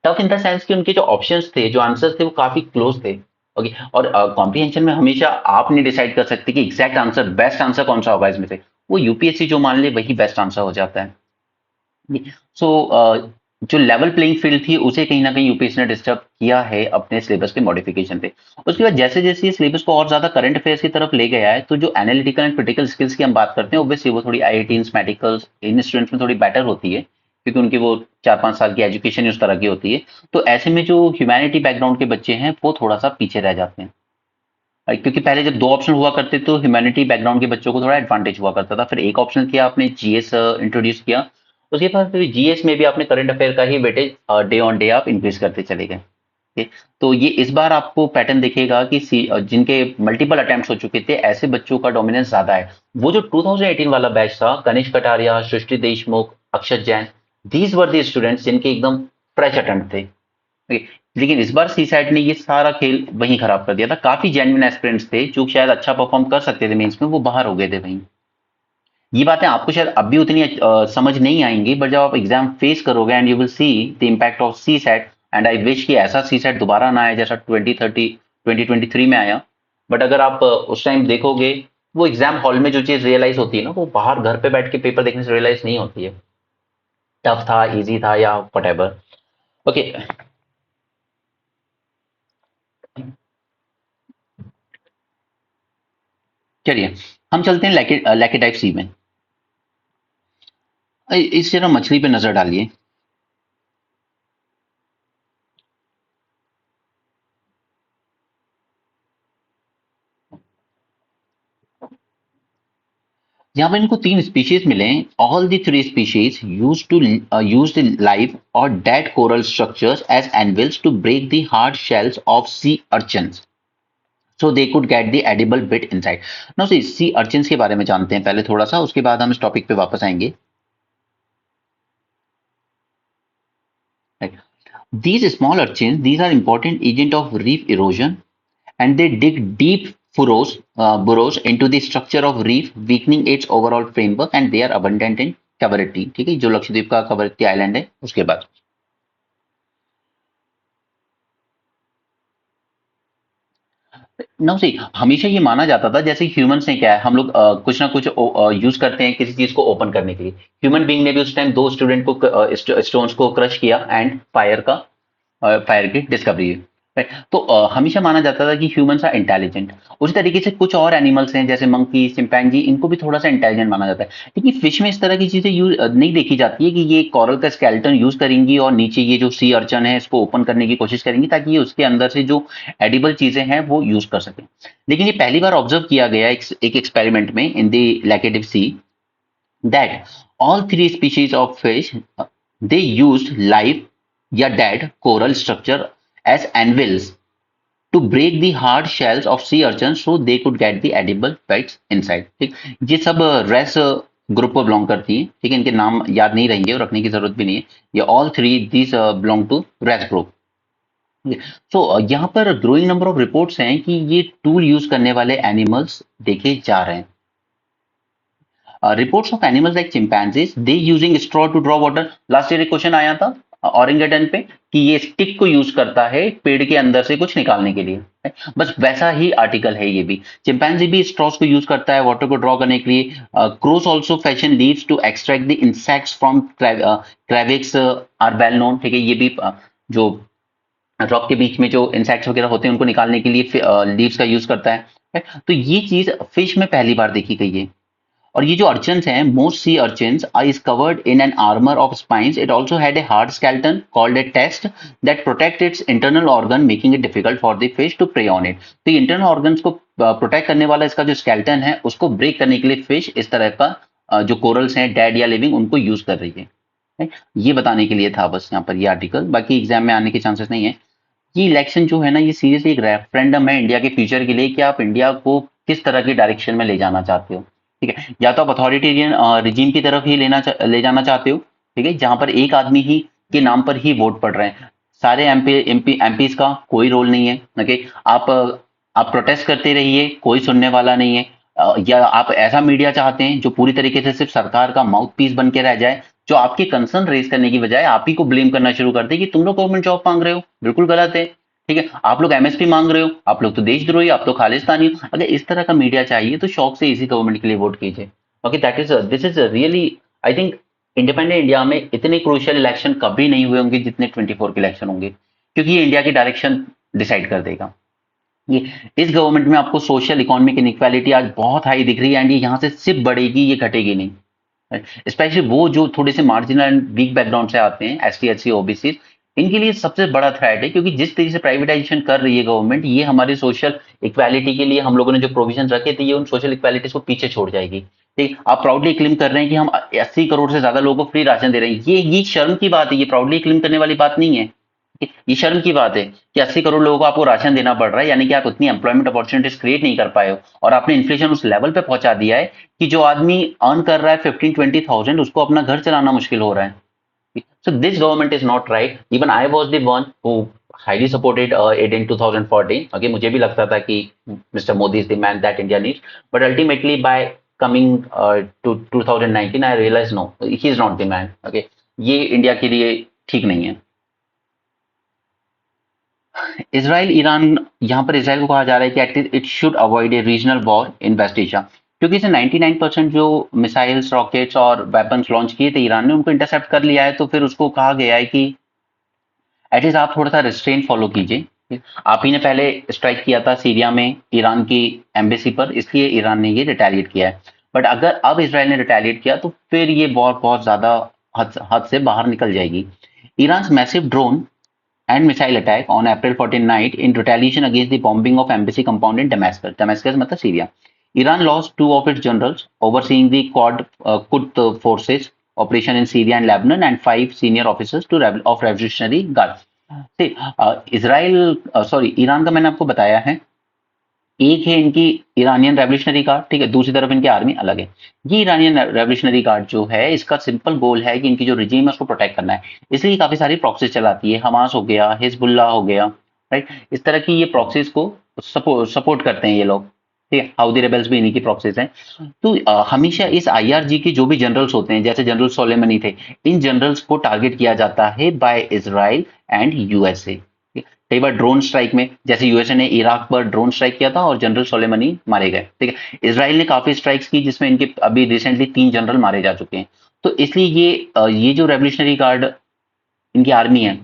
टफ इन द सेंस कि उनके जो ऑप्शंस थे, जो आंसर्स थे, वो काफी क्लोज थे। ओके, और कॉम्प्रीहेंशन में हमेशा आप नहीं डिसाइड कर सकते कि एग्जैक्ट आंसर बेस्ट आंसर कौन सा होगा इसमें से, वो यूपीएससी जो मान ले वही बेस्ट आंसर हो जाता है। सो जो लेवल प्लेइंग फील्ड थी उसे कहीं ना कहीं यूपीएससी ने डिस्टर्ब किया है अपने सिलेबस के मॉडिफिकेशन पे। उसके बाद जैसे जैसे ये सिलेबस को और ज्यादा करंट अफेयर्स की तरफ ले गया है, तो जो एनालिटिकल एंड क्रिटिकल स्किल्स की हम बात करते हैं ऑब्वियसली वो थोड़ी आईआईटीज मेडिकल्स इन स्टूडेंट्स में थोड़ी बेटर होती है, क्योंकि उनकी वो 4 5 साल की एजुकेशन ही उस तरह की होती है। तो ऐसे में जो ह्यूमैनिटी बैकग्राउंड के बच्चे हैं वो थोड़ा सा पीछे रह जाते हैं। क्योंकि पहले जब दो ऑप्शन हुआ करते तो ह्यूमैनिटी बैकग्राउंड के बच्चों को थोड़ा एडवांटेज हुआ करता था, फिर एक ऑप्शन किया आपने जीएस इंट्रोड्यूस किया, उसके बाद फिर जीएस में भी आपने करंट अफेयर का ही वेटेज डे ऑन डे आप इंक्रीज करते चले गए। ठीक? तो ये इस बार आपको पैटर्न दिखेगा कि जिनके मल्टीपल अटेम्प्ट्स हो चुके थे ऐसे बच्चों का डोमिनेंस ज्यादा है। वो जो 2018 वाला बैच था, Kanishka Kataria, Srishti Deshmukh, Akshat Jain, these were the students जिनके एकदम फ्रेश अटेम्प्ट थे। ओके, लेकिन इस बार सी सैट ने ये सारा खेल वहीं खराब कर दिया था। काफी जेन्युइन एस्पिरेंट्स थे जो शायद अच्छा परफॉर्म कर सकते थे मेंस में, वो बाहर हो गए थे वहीं। ये बातें आपको शायद अब भी उतनी समझ नहीं आएंगी, बट जब आप एग्जाम फेस करोगे and you will see the impact of CSAT. And I wish कि ऐसा सी सेट दोबारा ना आए जैसा 2023 में आया। बट अगर आप उस टाइम देखोगे, वो एग्जाम हॉल में जो चीज रियलाइज होती है ना, वो बाहर घर पे बैठ के पेपर देखने से रियलाइज नहीं होती है, टफ था, इजी था, या वट। ओके, चलिए हम चलते हैं लैकेटाइप सी में। इस जरा मछली पे नजर डालिए। यहाँ पे इनको तीन स्पीशीज मिले हैं. All the three species use the live और dead coral structures as anvils to break the hard shells of sea urchins so they could get the edible bit inside. Now see, sea urchins के बारे में जानते हैं पहले थोड़ा सा, उसके बाद हम इस टॉपिक पे वापस आएंगे. Right. These small urchins, these are important agent of reef erosion, and they dig deep burrows into the structure of reef, weakening its overall framework, and they are abundant in Kavaratti. ठीक है, जो लक्षद्वीप का कवरत्ती आइलैंड है उसके बाद. नो सी, हमेशा ये माना जाता था जैसे ह्यूमंस ने क्या है, हम लोग कुछ ना कुछ यूज करते हैं किसी चीज को ओपन करने के लिए. ह्यूमन बीइंग ने भी उस टाइम दो स्टूडेंट को स्टोन्स को क्रश किया एंड फायर की डिस्कवरी है. Right? तो हमेशा माना जाता था कि ह्यूमंस आर इंटेलिजेंट. उसी तरीके से कुछ और एनिमल्स हैं जैसे मंकी, चिंपैंजी, इनको भी थोड़ा सा इंटेलिजेंट माना जाता है. लेकिन फिश में इस तरह की चीजें यूज नहीं देखी जाती है कि ये कॉरल का स्केलेटन यूज करेंगी और नीचे ये जो सी अर्चन है इसको ओपन करने की कोशिश करेंगी ताकि ये उसके अंदर से जो एडिबल चीजें हैं वो यूज कर सकें. लेकिन ये पहली बार ऑब्जर्व किया गया एक एक्सपेरिमेंट में in the Laccadive Sea that all three species of fish they used live या dead coral structure as anvils to break the hard shells of sea urchins so they could get the edible bites inside. ठीक, ये सब रेस ग्रुप को बिलोंग करती है. ठीक है, इनके नाम याद नहीं रहेंगे और रखने की जरूरत भी नहीं है. ये all three these belong to wrasse group. So यहाँ पर ग्रोइंग नंबर ऑफ रिपोर्ट्स हैं कि ये टूल यूज करने वाले एनिमल्स देखे जा रहे हैं. Reports of animals like chimpanzees they using straw to draw water. Last year एक क्वेश्चन आया था ऑरिंगटन पे कि ये स्टिक को यूज करता है पेड़ के अंदर से कुछ निकालने के लिए. बस वैसा ही आर्टिकल है ये भी. चिंपैंजी भी स्ट्रॉस को यूज करता है वाटर को ड्रॉ करने के लिए. Crows also fashion leaves to extract the insects from crevices are well known. ठीक है, ये भी जो रॉक के बीच में जो इंसेक्ट्स वगैरह होते हैं उनको निकालने के लिए लीव्स का यूज करता है. तो ये चीज फिश में पहली बार देखी गई है. और ये जो अर्चन्स हैं, most sea urchins is covered in an armour of spines. It also had a hard skeleton called a test that protect its internal organ making it difficult for the fish to prey on it. तो ये इंटरनल ऑर्गन्स को प्रोटेक्ट करने वाला इसका जो स्केलेटन है उसको ब्रेक करने के लिए फिश इस तरह का जो कोरल्स हैं डेड या लिविंग उनको यूज कर रही है. Right? ये बताने के लिए था बस यहाँ पर ये आर्टिकल, बाकी एग्जाम में आने के चांसेस नहीं है. ये इलेक्शन जो है ना ये सीरियसली एक रेफरेंडम है इंडिया के फ्यूचर के लिए कि आप इंडिया को किस तरह की डायरेक्शन में ले जाना चाहते हो. ठीक है, या तो आप अथॉरिटेरियन रिजीम की तरफ ही ले जाना चाहते हो. ठीक है, जहां पर एक आदमी ही के नाम पर ही वोट पड़ रहे हैं, सारे एमपीज का कोई रोल नहीं है. ओके, आप प्रोटेस्ट करते रहिए, कोई सुनने वाला नहीं है. या आप ऐसा मीडिया चाहते हैं जो पूरी तरीके से सिर्फ सरकार का माउथ पीस बन के रह जाए, जो आपके कंसर्न रेज करने की बजाय आप ही को ब्लेम करना शुरू कर दे कि तुम लोग गवर्नमेंट जॉब मांग रहे हो, बिल्कुल गलत है. ठीक है, आप लोग एमएसपी मांग रहे हो, आप लोग तो देशद्रोही, आप तो खालिस्तानी हो. अगर इस तरह का मीडिया चाहिए तो शौक से इसी गवर्नमेंट के लिए वोट कीजिए. Okay, that is this is really I think independent India में इतने क्रूशियल इलेक्शन कभी नहीं हुए होंगे जितने 24 के इलेक्शन होंगे, क्योंकि ये इंडिया की डायरेक्शन डिसाइड कर देगा. ये इस गवर्नमेंट में आपको सोशल इकोनॉमिक इनइक्वालिटी आज बहुत हाई दिख रही है एंड ये यहाँ से सिर्फ बढ़ेगी, ये घटेगी नहीं. स्पेशली वो जो थोड़े से मार्जिनल एंड वीक बैकग्राउंड से आते हैं, एसटी एससी ओबीसी, इनके लिए सबसे बड़ा थ्रेट है. क्योंकि जिस तरीके से प्राइवेटाइजेशन कर रही है गवर्नमेंट, ये हमारे सोशल इक्वालिटी के लिए हम लोगों ने जो प्रोविजन रखे थे ये उन सोशल इक्वालिटीज को पीछे छोड़ जाएगी. ठीक, आप प्राउडली क्लेम कर रहे हैं कि हम 80 करोड़ से ज्यादा लोगों को फ्री राशन दे रहे हैं. ये शर्म की बात है, ये प्राउडली क्लेम करने वाली बात नहीं है. ये शर्म की बात है कि 80 करोड़ लोगों को आपको राशन देना पड़ रहा है, यानी कि आप उतनी एम्प्लॉयमेंट अपॉर्चुनिटीज क्रिएट नहीं कर पाए हो और आपने इन्फ्लेशन उस लेवल पे पहुंचा दिया है कि जो आदमी अर्न कर रहा है 15-20 थाउजेंड उसको अपना घर चलाना मुश्किल हो रहा है. So this government is not right. Even I was the one who highly supported it in 2014. Okay, मुझे भी लगता था कि Mr. Modi is the man that India needs. But ultimately by coming to 2019, I realized no, he is not the man. Okay, ये इंडिया के लिए ठीक नहीं है. इसराइल ईरान, यहाँ पर इसराइल को कहा जा रहा है कि at least it should avoid a regional war in West Asia, क्योंकि इसे 99% जो मिसाइल्स रॉकेट्स और वेपन्स लॉन्च किए थे ईरान ने उनको इंटरसेप्ट कर लिया है. तो फिर उसको कहा गया है कि एटलीस्ट आप थोड़ा सा रिस्ट्रेन फॉलो कीजिए. आप ही ने पहले स्ट्राइक किया था सीरिया में ईरान की एम्बेसी पर, इसलिए ईरान ने ये रिटेलिएट किया है. बट अगर अब इसराइल ने रिटेलिएट किया तो फिर ये बहुत ज्यादा हद से बाहर निकल जाएगी. Iran massive drone and missile attack on April 14 night in retaliation against the bombing of embassy compound in Damascus. Damascus मतलब Syria. Iran lost two of its generals overseeing the Quds forces operation in Syria and Lebanon, and five senior officers of Revolutionary Guard. See, Iran का मैंने आपको बताया है, एक है इनकी ईरानियन रेवोल्यूशनरी गार्ड, ठीक है, दूसरी तरफ इनकी आर्मी अलग है। ये ईरानियन रेवोल्यूशनरी गार्ड जो है, इसका सिंपल गोल है कि इनकी जो रिजीम है उसको प्रोटेक्ट करना है, इसलिए काफी सारी प्रॉक्सीज चलाती है। हमास हो गया, हिजबुल्लाह हो गया, राइट, इस तरह की ये प्रॉक्सीज को सपोर्ट करते हैं ये लोग, ठीक है। हाउदी रेबल्स भी इन्हीं की प्रॉक्सीज हैं। तो हमेशा इस आईआरजी के जो भी जनरल्स होते हैं, जैसे जनरल सोलेमनी थे, इन जनरल्स को टारगेट किया जाता है बाय इजराइल एंड यूएसए। कई बार ड्रोन स्ट्राइक में, जैसे यूएसए ने इराक पर ड्रोन स्ट्राइक किया था और जनरल सोलेमनी मारे गए, ठीक है। इसराइल ने काफी स्ट्राइक्स की जिसमें इनके अभी रिसेंटली 3 जनरल मारे जा चुके हैं। तो इसलिए ये जो रेवोल्यूशनरी गार्ड इनकी आर्मी है,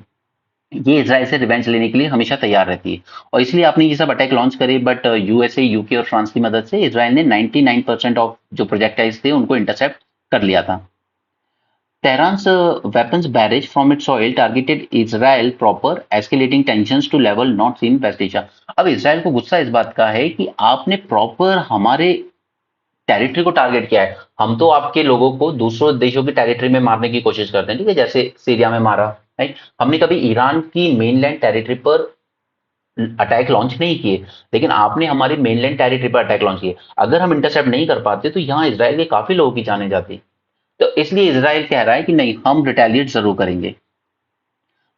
ये इसराइल से रिवेंज लेने के लिए हमेशा तैयार रहती है, और इसलिए आपने ये सब अटैक लॉन्च करे। बट यूएसए, यूके और फ्रांस की मदद से इसराइल ने 99% ऑफ जो प्रोजेक्टाइल्स थे उनको इंटरसेप्ट कर लिया था। Tehran's weapons barrage from its soil targeted Israel proper, escalating tensions to level not seen West Asia. अब इसराइल को गुस्सा इस बात का है कि आपने प्रॉपर हमारे टेरिटरी को टारगेट किया है। हम तो आपके लोगों को दूसरों देशों की टेरिटरी में मारने की कोशिश करते हैं, ठीक है, जैसे सीरिया में मारा, राइट। हमने कभी ईरान की मेनलैंड टेरिटरी पर अटैक लॉन्च नहीं किए, लेकिन आपने हमारी मेनलैंड टेरिटरी पर अटैक लॉन्च किए। अगर हम इंटरसेप्ट नहीं कर पाते तो यहाँ इसराइल के काफी लोगों की जाने जाती। तो इसलिए इसराइल कह रहा है कि नहीं, हम रिटेलिएट जरूर करेंगे।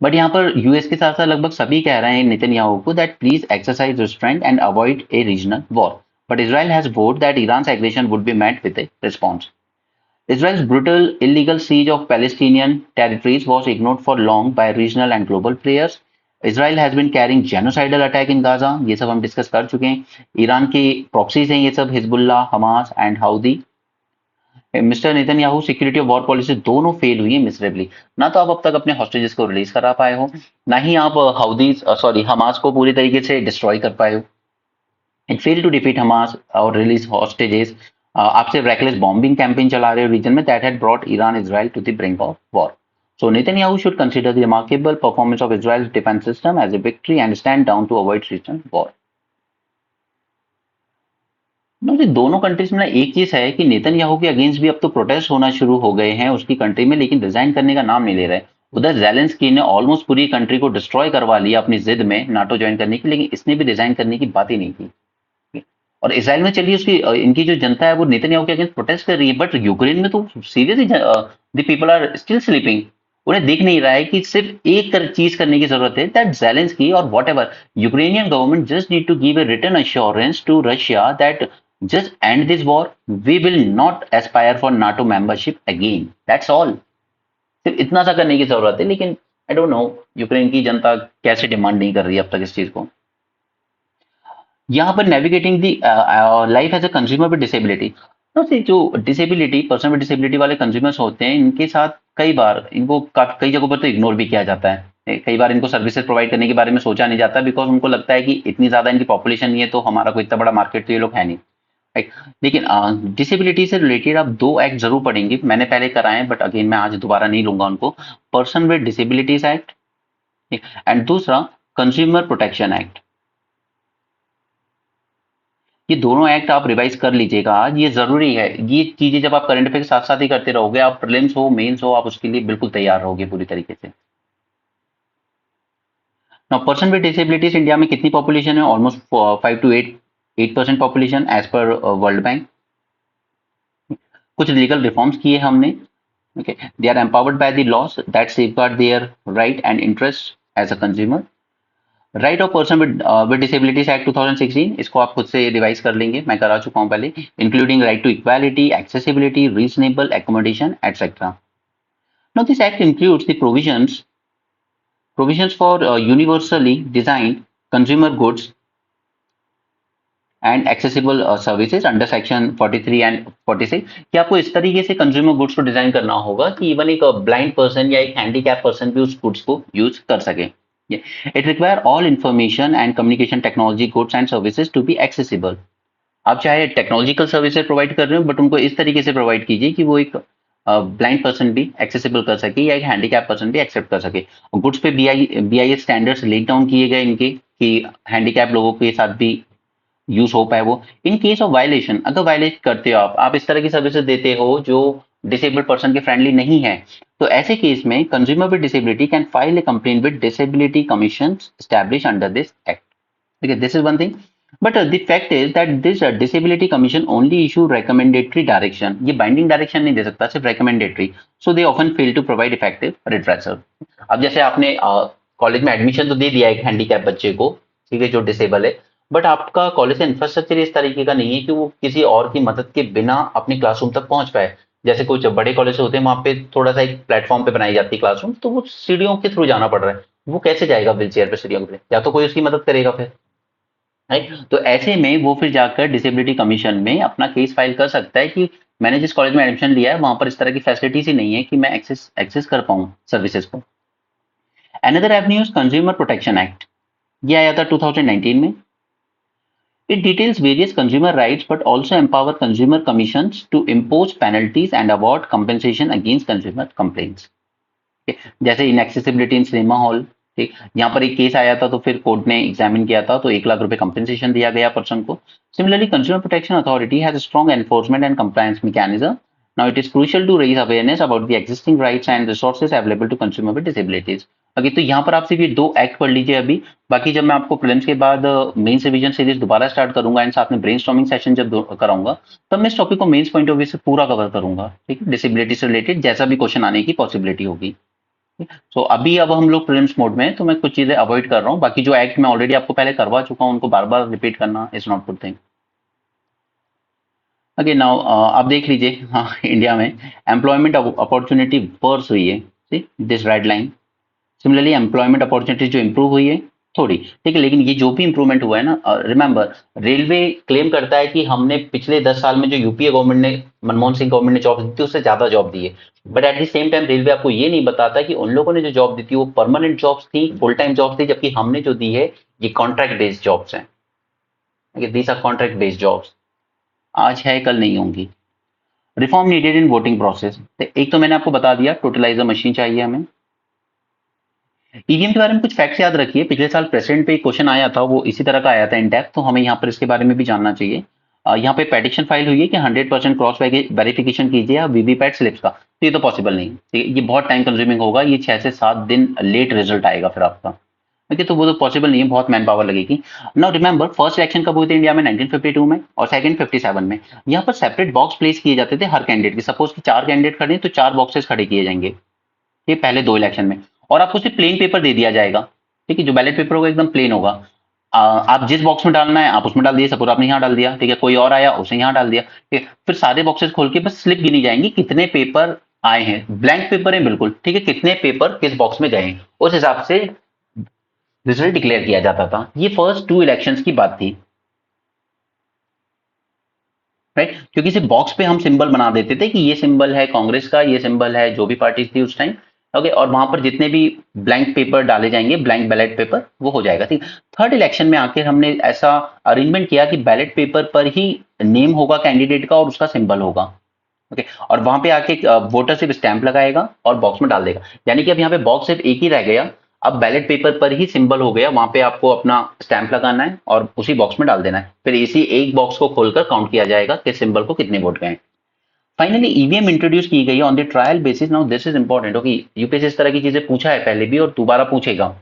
बट यहाँ पर यूएस के साथ साथ लगभग सभी कह रहे हैं नेतन्याहू को that please exercise restraint and avoid a regional war. But Israel has vowed that Iran's aggression would be met with a response. Israel's brutal illegal siege of Palestinian territories was ignored for long by regional and global players. Israel has been carrying genocidal attack in Gaza, ये सब हम डिस्कस कर चुके हैं। ईरान के प्रॉक्सीज हैं ये सब, Hezbollah, Hamas and Houthi. Mister Netanyahu security और वॉर पॉलिसी दोनों फेल हुई है मिसरेबली। ना तो आप अब तक अपने हॉस्टेजेस को रिलीज करा पाए हो, ना ही आप हमास को पूरी तरीके से डिस्ट्रॉय कर पाए हो। It fail to defeat Hamas और रिलीज हॉस्टेजेस। आप सिर्फ रेकलेस बॉम्बिंग कैंपेन चला रहे हो रीजन में, that had brought Iran Israel to the brink of war. So Netanyahu should consider the remarkable performance of Israel's defense system as a victory and stand down to avoid regional war. दोनों कंट्रीज में एक चीज है कि नेतन्याहू के अगेंस्ट भी अब तो प्रोटेस्ट होना शुरू हो गए हैं उसकी कंट्री में, लेकिन रिजाइन करने का नाम नहीं ले रहे। उधर ज़ेलेंस्की ने ऑलमोस्ट पूरी कंट्री को डिस्ट्रॉय करवा लिया अपनी जिद में नाटो ज्वाइन करने की, लेकिन इसने भी रिजाइन करने की बात ही नहीं की। और इसराइल में चलिए उसकी इनकी जो जनता है वो नेतन्याहू के अगेंस्ट प्रोटेस्ट कर रही है, बट यूक्रेन में तो seriously the people are still sleeping. उन्हें दिख नहीं रहा है कि सिर्फ एक चीज करने की जरूरत है, दैट ज़ेलेंस्की और whatever Ukrainian government just need to give a written assurance to Russia that just end this war, we will not aspire for NATO membership again, that's all। सिर्फ इतना सा करने की जरूरत है, लेकिन आई डोंट नो यूक्रेन की जनता कैसे डिमांड नहीं कर रही है अब तक इस चीज को। यहाँ पर navigating the life as a consumer with disability, जो डिसेबिलिटी, पर्सन विद डिसेबिलिटी वाले कंज्यूमर्स होते हैं, इनके साथ कई बार इनको कई जगहों पर तो इग्नोर भी किया जाता है। कई बार इनको सर्विसेज प्रोवाइड करने के बारे में सोचा नहीं जाता, बिकॉज उनको लगता है कि इतनी ज्यादा इनकी पॉपुलेशन नहीं है तो हमारा कोई इतना बड़ा मार्केट तो ये लोग है नहीं, राइट। लेकिन डिसेबिलिटी से रिलेटेड आप 2 एक्ट जरूर पढ़ेंगे, मैंने पहले कराए हैं बट अगेन मैं आज दोबारा नहीं लूंगा उनको। Person with disabilities act and दूसरा कंज्यूमर प्रोटेक्शन एक्ट। ये दोनों एक्ट आप रिवाइज कर लीजिएगा आज, ये जरूरी है। ये चीजें जब आप करंट अफेयर के साथ साथ ही करते रहोगे, आप प्रीलिम्स हो मेंस हो, आप उसके लिए बिल्कुल तैयार रहोगे पूरी तरीके से। Now person with disabilities India में कितनी पॉपुलेशन है? Almost 5 to 8% population as per World Bank. कुछ लीगल रिफॉर्म्स किए हमने, okay. They are empowered by the laws that safeguard their right and interest as a consumer. Right of person with disabilities act 2016, इसको आप खुद से रिवाइज कर लेंगे, मैं करा चुका हूं पहले। Including right to equality, accessibility, reasonable accommodation etcetera. Now this act includes the provisions for universally designed consumer goods and accessible services under section 43 and 46, कि आपको इस तरीके से कंज्यूमर गुड्स को डिजाइन करना होगा कि इवन एक ब्लाइंड पर्सन या एक हैंडीकैप पर्सन भी उस गुड्स को यूज कर सके। It require all information and communication technology goods and services to be accessible. आप चाहे टेक्नोलॉजिकल सर्विसेज प्रोवाइड कर रहे हो, बट उनको इस तरीके से प्रोवाइड कीजिए कि वो एक ब्लाइंड पर्सन भी एक्सेसिबल कर सके या एक हैंडीकैप पर्सन भी एक्सेप्ट कर सके। गुड्स पे BIS स्टैंडर्ड्स लेट डाउन किए गए इनके, कि हैंडीकैप लोगों के साथ भी यूज हो पाए वो। इन केस ऑफ वायलेशन, अगर वायलेट करते हो आप इस तरह की सर्विसेज देते हो जो डिसेबल्ड पर्सन के फ्रेंडली नहीं है, तो ऐसे केस में consumer with disability can file a complaint with disability commission establish under this act. ठीक है, this is one thing. But the fact is that this disability commission only issue recommendatory direction, ये बाइंडिंग डायरेक्शन नहीं दे सकता, सिर्फ recommendatory. So they often fail to provide effective redressal. अब जैसे आपने कॉलेज में एडमिशन तो दे दिया एक हैंडीकैप बच्चे को, ठीक है, जो डिसेबल है, बट आपका कॉलेज का इंफ्रास्ट्रक्चर इस तरीके का नहीं है कि वो किसी और की मदद के बिना अपनी क्लासरूम तक पहुंच पाए। जैसे कुछ बड़े कॉलेज होते हैं वहां पे थोड़ा सा एक प्लेटफॉर्म पे बनाई जाती है क्लासरूम, तो वो सीढ़ियों के थ्रू जाना पड़ रहा है, वो कैसे जाएगा व्हील चेयर पे सीढ़ियों पे, या तो कोई उसकी मदद करेगा फिर, राइट। तो ऐसे में वो फिर जाकर डिसेबिलिटी कमीशन में अपना केस फाइल कर सकता है कि मैंने जिस कॉलेज में एडमिशन लिया है वहां पर इस तरह की फैसिलिटीज ही नहीं है कि मैं एक्सेस एक्सेस कर पाऊं सर्विसेज को। Another Avenue is consumer protection act. ये आया था 2019 में। It details various consumer rights but also empower consumer commissions to impose penalties and award compensation against consumer complaints. ठीक है? जैसे इनएक्सेसिबिलिटी इन सिनेमा हॉल, ठीक, यहाँ पर एक केस आया था तो फिर कोर्ट ने एग्जामिन किया था तो 1 लाख रुपए कंपेंसेशन दिया गया पर्सन को। Similarly consumer protection authority has strong enforcement and compliance mechanism. Now it is crucial to raise awareness about the existing rights and resources available to consumer with disabilities. अभी तो यहाँ पर आप सिर्फ ये 2 एक्ट पढ़ लीजिए अभी। बाकी जब मैं आपको प्रीलिम्स के बाद मेंस रिवीजन सीरीज दोबारा स्टार्ट करूंगा एंड साथ में ब्रेनस्टॉर्मिंग सेशन जब कराऊंगा, तब मैं इस टॉपिक को मेंस पॉइंट ऑफ व्यू से पूरा कवर करूंगा, ठीक है, डिसेबिलिटी से रिलेटेड जैसा भी क्वेश्चन आने की पॉसिबिलिटी होगी। सो अभी अब हम लोग प्रीलिम्स मोड में हैं, तो मैं कुछ चीजें अवॉइड कर रहा हूँ, बाकी जो एक्ट मैं ऑलरेडी आपको पहले करवा चुका हूँ उनको बार बार रिपीट करना is not good thing. Again now आप देख लीजिए, हाँ, इंडिया में एम्प्लॉयमेंट अपॉर्चुनिटी वर्स हुई है, see this red line. Similarly employment opportunities जो इंप्रूव हुई है थोड़ी, ठीक है, लेकिन ये जो भी इंप्रूवमेंट हुआ है ना, रिमेंबर रेलवे क्लेम करता है कि हमने पिछले 10 साल में जो यूपीए गवर्नमेंट ने, मनमोहन सिंह गवर्नमेंट ने जॉब दी थी उससे ज्यादा जॉब दी है। But at the same time railway आपको ये नहीं बताता कि उन लोगों ने जो जॉब दी थी वो परमानेंट जॉब्स थी, फुल टाइम जॉब्स थी, जबकि हमने जो दी है ये कॉन्ट्रैक्ट बेस्ड जॉब्स हैं। These are contract based jobs, आज है कल नहीं होंगी। Reform needed in voting process, एक तो मैंने आपको बता दिया टोटलाइजर मशीन चाहिए हमें। ईवीएम के बारे में कुछ फैक्ट्स याद रखिए, पिछले साल प्रेसिडेंट पे एक क्वेश्चन आया था, वो इसी तरह का आया था इन डेप्थ, तो हमें यहाँ पर इसके बारे में भी जानना चाहिए। यहाँ पे पेटिशन फाइल हुई है कि 100% क्रॉस वेरिफिकेशन कीजिए आप वीवीपैट स्लिप्स का, तो ये तो पॉसिबल नहीं है, ठीक है, ये बहुत टाइम कंज्यूमिंग होगा, ये 6 से 7 दिन लेट रिजल्ट आएगा फिर आपका, ओके, तो वो तो पॉसिबल नहीं है, बहुत मैन पावर लगेगी। नाउ रिमेंबर फर्स्ट इलेक्शन कब हुई थी इंडिया में? 1952 में, और सेकंड 57 में। यहाँ पर सेपरेट बॉक्स प्लेस किए जाते थे हर कैंडिडेट के, सपोज कि 4 कैंडिडेट खड़े हैं तो 4 बॉक्सेस खड़े किए जाएंगे, ये पहले 2 इलेक्शन में, और आपको सिर्फ प्लेन पेपर दे दिया जाएगा, ठीक है, जो बैलेट पेपर होगा एकदम प्लेन होगा। आप जिस बॉक्स में डालना है आप उसमें डाल दिए, सपोज आपने यहाँ डाल दिया, ठीक है, कोई और आया उसे यहाँ डाल दिया, ठीक है, फिर सारे बॉक्सेस खोल के बस स्लिप गिनी जाएंगी कितने पेपर आए हैं, ब्लैंक पेपर है बिल्कुल, ठीक है, कितने पेपर किस बॉक्स में गए हैं, उस हिसाब से रिजल्ट डिक्लेयर किया जाता था। ये फर्स्ट 2 इलेक्शंस की बात थी, राइट, क्योंकि सिर्फ बॉक्स पे हम सिंबल बना देते थे कि ये सिंबल है कांग्रेस का, ये सिंबल है जो भी पार्टी थी उस टाइम, ओके, और वहां पर जितने भी ब्लैंक पेपर डाले जाएंगे, ब्लैंक बैलेट पेपर, वो हो जाएगा, ठीक। थर्ड इलेक्शन में आकर हमने ऐसा अरेंजमेंट किया कि बैलेट पेपर पर ही नेम होगा कैंडिडेट का और उसका सिंबल होगा, ओके, और वहां पे आके वोटर सिर्फ स्टैंप लगाएगा और बॉक्स में डाल देगा, यानी कि अब यहाँ पे बॉक्स सिर्फ एक ही रह गया, अब बैलेट पेपर पर ही सिंबल हो गया, वहां पे आपको अपना स्टैंप लगाना है और उसी बॉक्स में डाल देना है, फिर इसी एक बॉक्स को खोलकर काउंट किया जाएगा कि सिंबल को कितने वोट गए। फाइनली ईवीएम इंट्रोड्यूस की गई on the trial basis. Now this is important, okay, UPSC इस तरह की चीजें पूछा है पहले भी और दोबारा पूछेगा।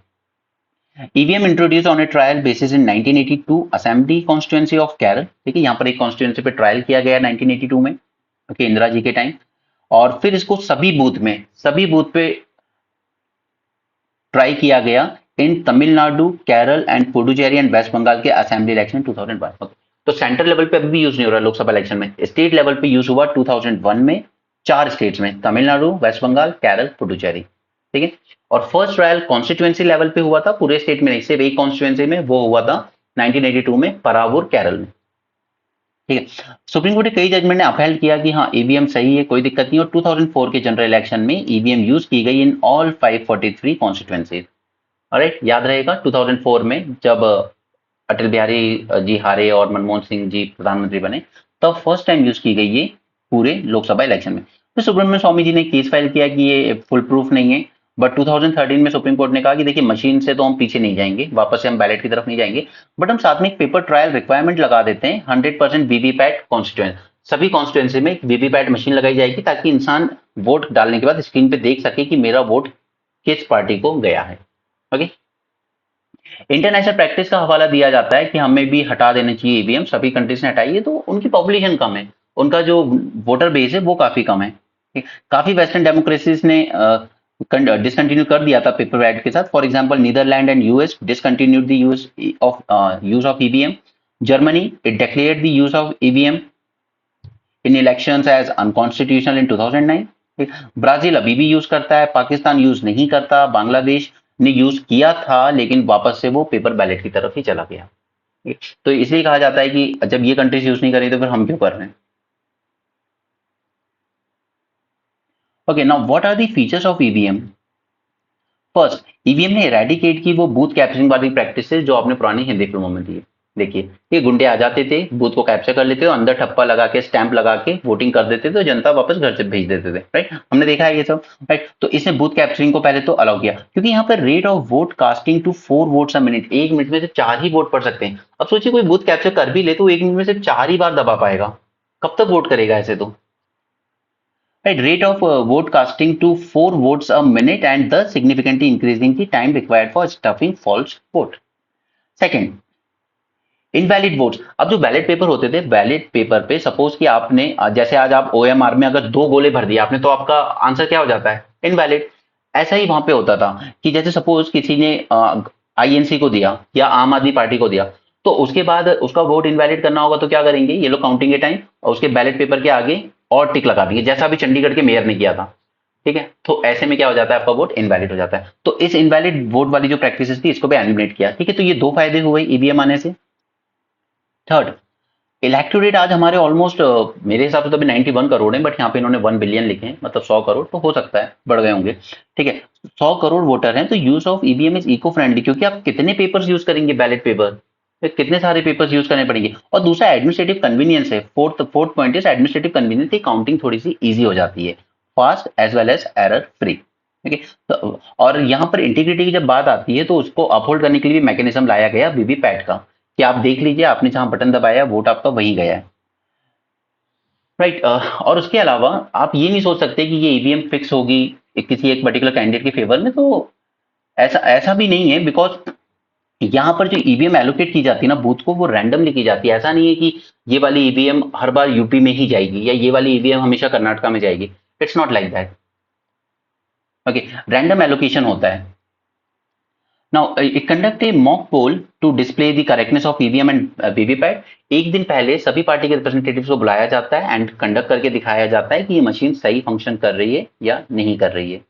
EVM introduce on A trial basis in 1982 assembly constituency of Kerala, ठीक है, यहाँ पर एक कॉन्स्टिट्यूएंसी पे ट्रायल किया गया 1982 में, ओके, इंदिरा जी के टाइम, और फिर इसको सभी बूथ पे ट्राई किया गया in Tamil Nadu, Kerala and Puducherry and West Bengal के असेंबली इलेक्शन 2001। तो सेंट्रल लेवल पे अभी भी यूज नहीं हो रहा लोकसभा इलेक्शन में, स्टेट लेवल पे यूज हुआ 2001 में 4 स्टेट्स में, तमिलनाडु, वेस्ट बंगाल, केरल, पुडुचेरी, ठीक है, और फर्स्ट ट्रायल कॉन्स्टिट्यूएंसी लेवल पे हुआ था, पूरे स्टेट में नहीं, सिर्फ एक कॉन्स्टिट्यूएंसी में, वो हुआ था 1982 में परावूर, केरल में, ठीक है। सुप्रीम कोर्ट के कई जजमेंट ने अपहेल्ड किया कि हाँ ईवीएम सही है, कोई दिक्कत नहीं, और 2004 के जनरल इलेक्शन में ईवीएम यूज की गई इन ऑल 543 कॉन्स्टिट्यूएंसीज, ऑलराइट, याद रहेगा 2004 में जब अटल बिहारी जी हारे और मनमोहन सिंह जी प्रधानमंत्री बने, तब फर्स्ट टाइम यूज की गई ये पूरे लोकसभा इलेक्शन में। तो सुब्रमण्यम स्वामी जी ने केस फाइल किया कि ये फुल प्रूफ नहीं है, बट 2013 में सुप्रीम कोर्ट ने कहा कि देखिए मशीन से तो हम पीछे नहीं जाएंगे, वापस से हम बैलेट की तरफ नहीं जाएंगे, बट हम साथ में एक पेपर ट्रायल रिक्वायरमेंट लगा देते हैं 100% वीवीपैट कॉन्स्टिट्यूएंसी, सभी कॉन्स्टिट्यूएंसी में वीवीपैट मशीन लगाई जाएगी ताकि इंसान वोट डालने के बाद स्क्रीन पे देख सके कि मेरा वोट किस पार्टी को गया है। ओके, इंटरनेशनल प्रैक्टिस का हवाला दिया जाता है कि हमें भी हटा देना चाहिए ईवीएम, सभी कंट्रीज ने हटाई है, तो उनकी पॉपुलेशन कम है, उनका जो वोटर बेस है वो काफी कम है। काफी वेस्टर्न डेमोक्रेसीज ने डिसकंटिन्यू कर दिया था पेपर बैलेट के साथ। For example Netherland and US discontinued the use of EVM. Germany it declared the use of EVM in elections as unconstitutional in 2009। Brazil अभी भी यूज करता है, पाकिस्तान यूज नहीं करता, बांग्लादेश ने यूज किया था लेकिन वापस से वो पेपर बैलेट की तरफ ही चला गया। तो इसलिए कहा जाता है कि जब ये कंट्रीज यूज नहीं करें तो फिर हम क्यों कर रहे हैं। Okay, now what are the features of EVM. First, EVM ने इरेडिकेट की वो बूथ कैप्चरिंग वाली प्रैक्टिसेस जो आपने पुरानी हिंदी फिल्मों में दी है। देखिए, ये गुंडे आ जाते थे, बूथ को कैप्चर कर लेते थे, अंदर ठप्पा लगा के स्टैंप लगा के वोटिंग कर देते थे, तो जनता वापस घर से भेज देते थे। राइट, हमने देखा है ये सब। राइट, तो इसने बूथ कैप्चरिंग को पहले तो अलाउ किया, क्योंकि यहाँ पर rate of vote casting to 4 votes a minute, 1 minute में सिर्फ 4 ही वोट पड़ सकते हैं। अब सोचिए कोई बूथ कैप्चर कर भी ले तो 1 मिनट में सिर्फ 4 ही बार दबा पाएगा, कब तक वोट करेगा ऐसे तो। Right, rate of vote casting to 4 votes a minute and thus significantly increasing the time required for stuffing false vote. Second, invalid votes. अब जो बैलेट पेपर होते थे, बैलेट पेपर पे सपोज कि आपने जैसे आज आप ओएमआर में अगर 2 गोले भर दिए आपने तो आपका आंसर क्या हो जाता है, इनवैलिड। ऐसा ही वहां पे होता था कि जैसे सपोज किसी ने आईएनसी को दिया या आम आदमी पार्टी को दिया, तो उसके बाद उसका वोट इनवैलिड करना होगा तो क्या करेंगे, ये लोग काउंटिंग के टाइम और उसके बैलेट पेपर के आगे और टिक लगा देंगे, जैसा अभी चंडीगढ़ के मेयर ने किया था। ठीक है, तो ऐसे में क्या हो जाता है, आपका वोट इनवैलिड हो जाता है। तो इस इनवैलिड वोट वाली जो प्रैक्टिस थी इसको भी एलिमिनेट किया। ठीक है, तो ये 2 फायदे हुए ईवीएम आने से। थर्ड, इलेक्टोरेट आज हमारे ऑलमोस्ट मेरे हिसाब से तो अभी 91 करोड़ है, बट यहाँ पे इन्होंने 1 बिलियन लिखे हैं, मतलब 100 करोड़, तो हो सकता है बढ़ गए होंगे। ठीक है, 100 करोड़ वोटर हैं, तो use of EVM is eco friendly, क्योंकि आप कितने पेपर्स यूज करेंगे, बैलेट पेपर कितने सारे पेपर्स यूज करने पड़ेंगे। और दूसरा एडमिनिस्ट्रेटिव कन्वीनियंस है, fourth point is administrative convenience, counting थोड़ी सी ईजी हो जाती है, fast as well as error free. ठीक है, तो और यहाँ पर इंटीग्रिटी की जब बात आती है तो उसको अपहोल्ड करने के लिए भी मैकेनिज्म लाया गया वीवीपैट का, कि आप देख लीजिए आपने जहां बटन दबाया वोट आपका वहीं गया है। राइट, और उसके अलावा आप ये नहीं सोच सकते कि ये ईवीएम फिक्स होगी किसी एक पर्टिकुलर कैंडिडेट के फेवर में, तो ऐसा ऐसा भी नहीं है, बिकॉज यहाँ पर जो ईवीएम एलोकेट की जाती है ना बूथ को, वो रैंडमली की जाती है। ऐसा नहीं है कि ये वाली ईवीएम हर बार यूपी में ही जाएगी या ये वाली ईवीएम हमेशा कर्नाटका में जाएगी, it's not like that. Okay, random allocation होता है। Now, it conduct a mock poll to display the correctness of EVM and VVPAT. एक दिन पहले सभी पार्टी के रिप्रेजेंटेटिव्स को बुलाया जाता है एंड कंडक्ट करके दिखाया जाता है कि ये मशीन सही फंक्शन कर रही है या नहीं कर रही है।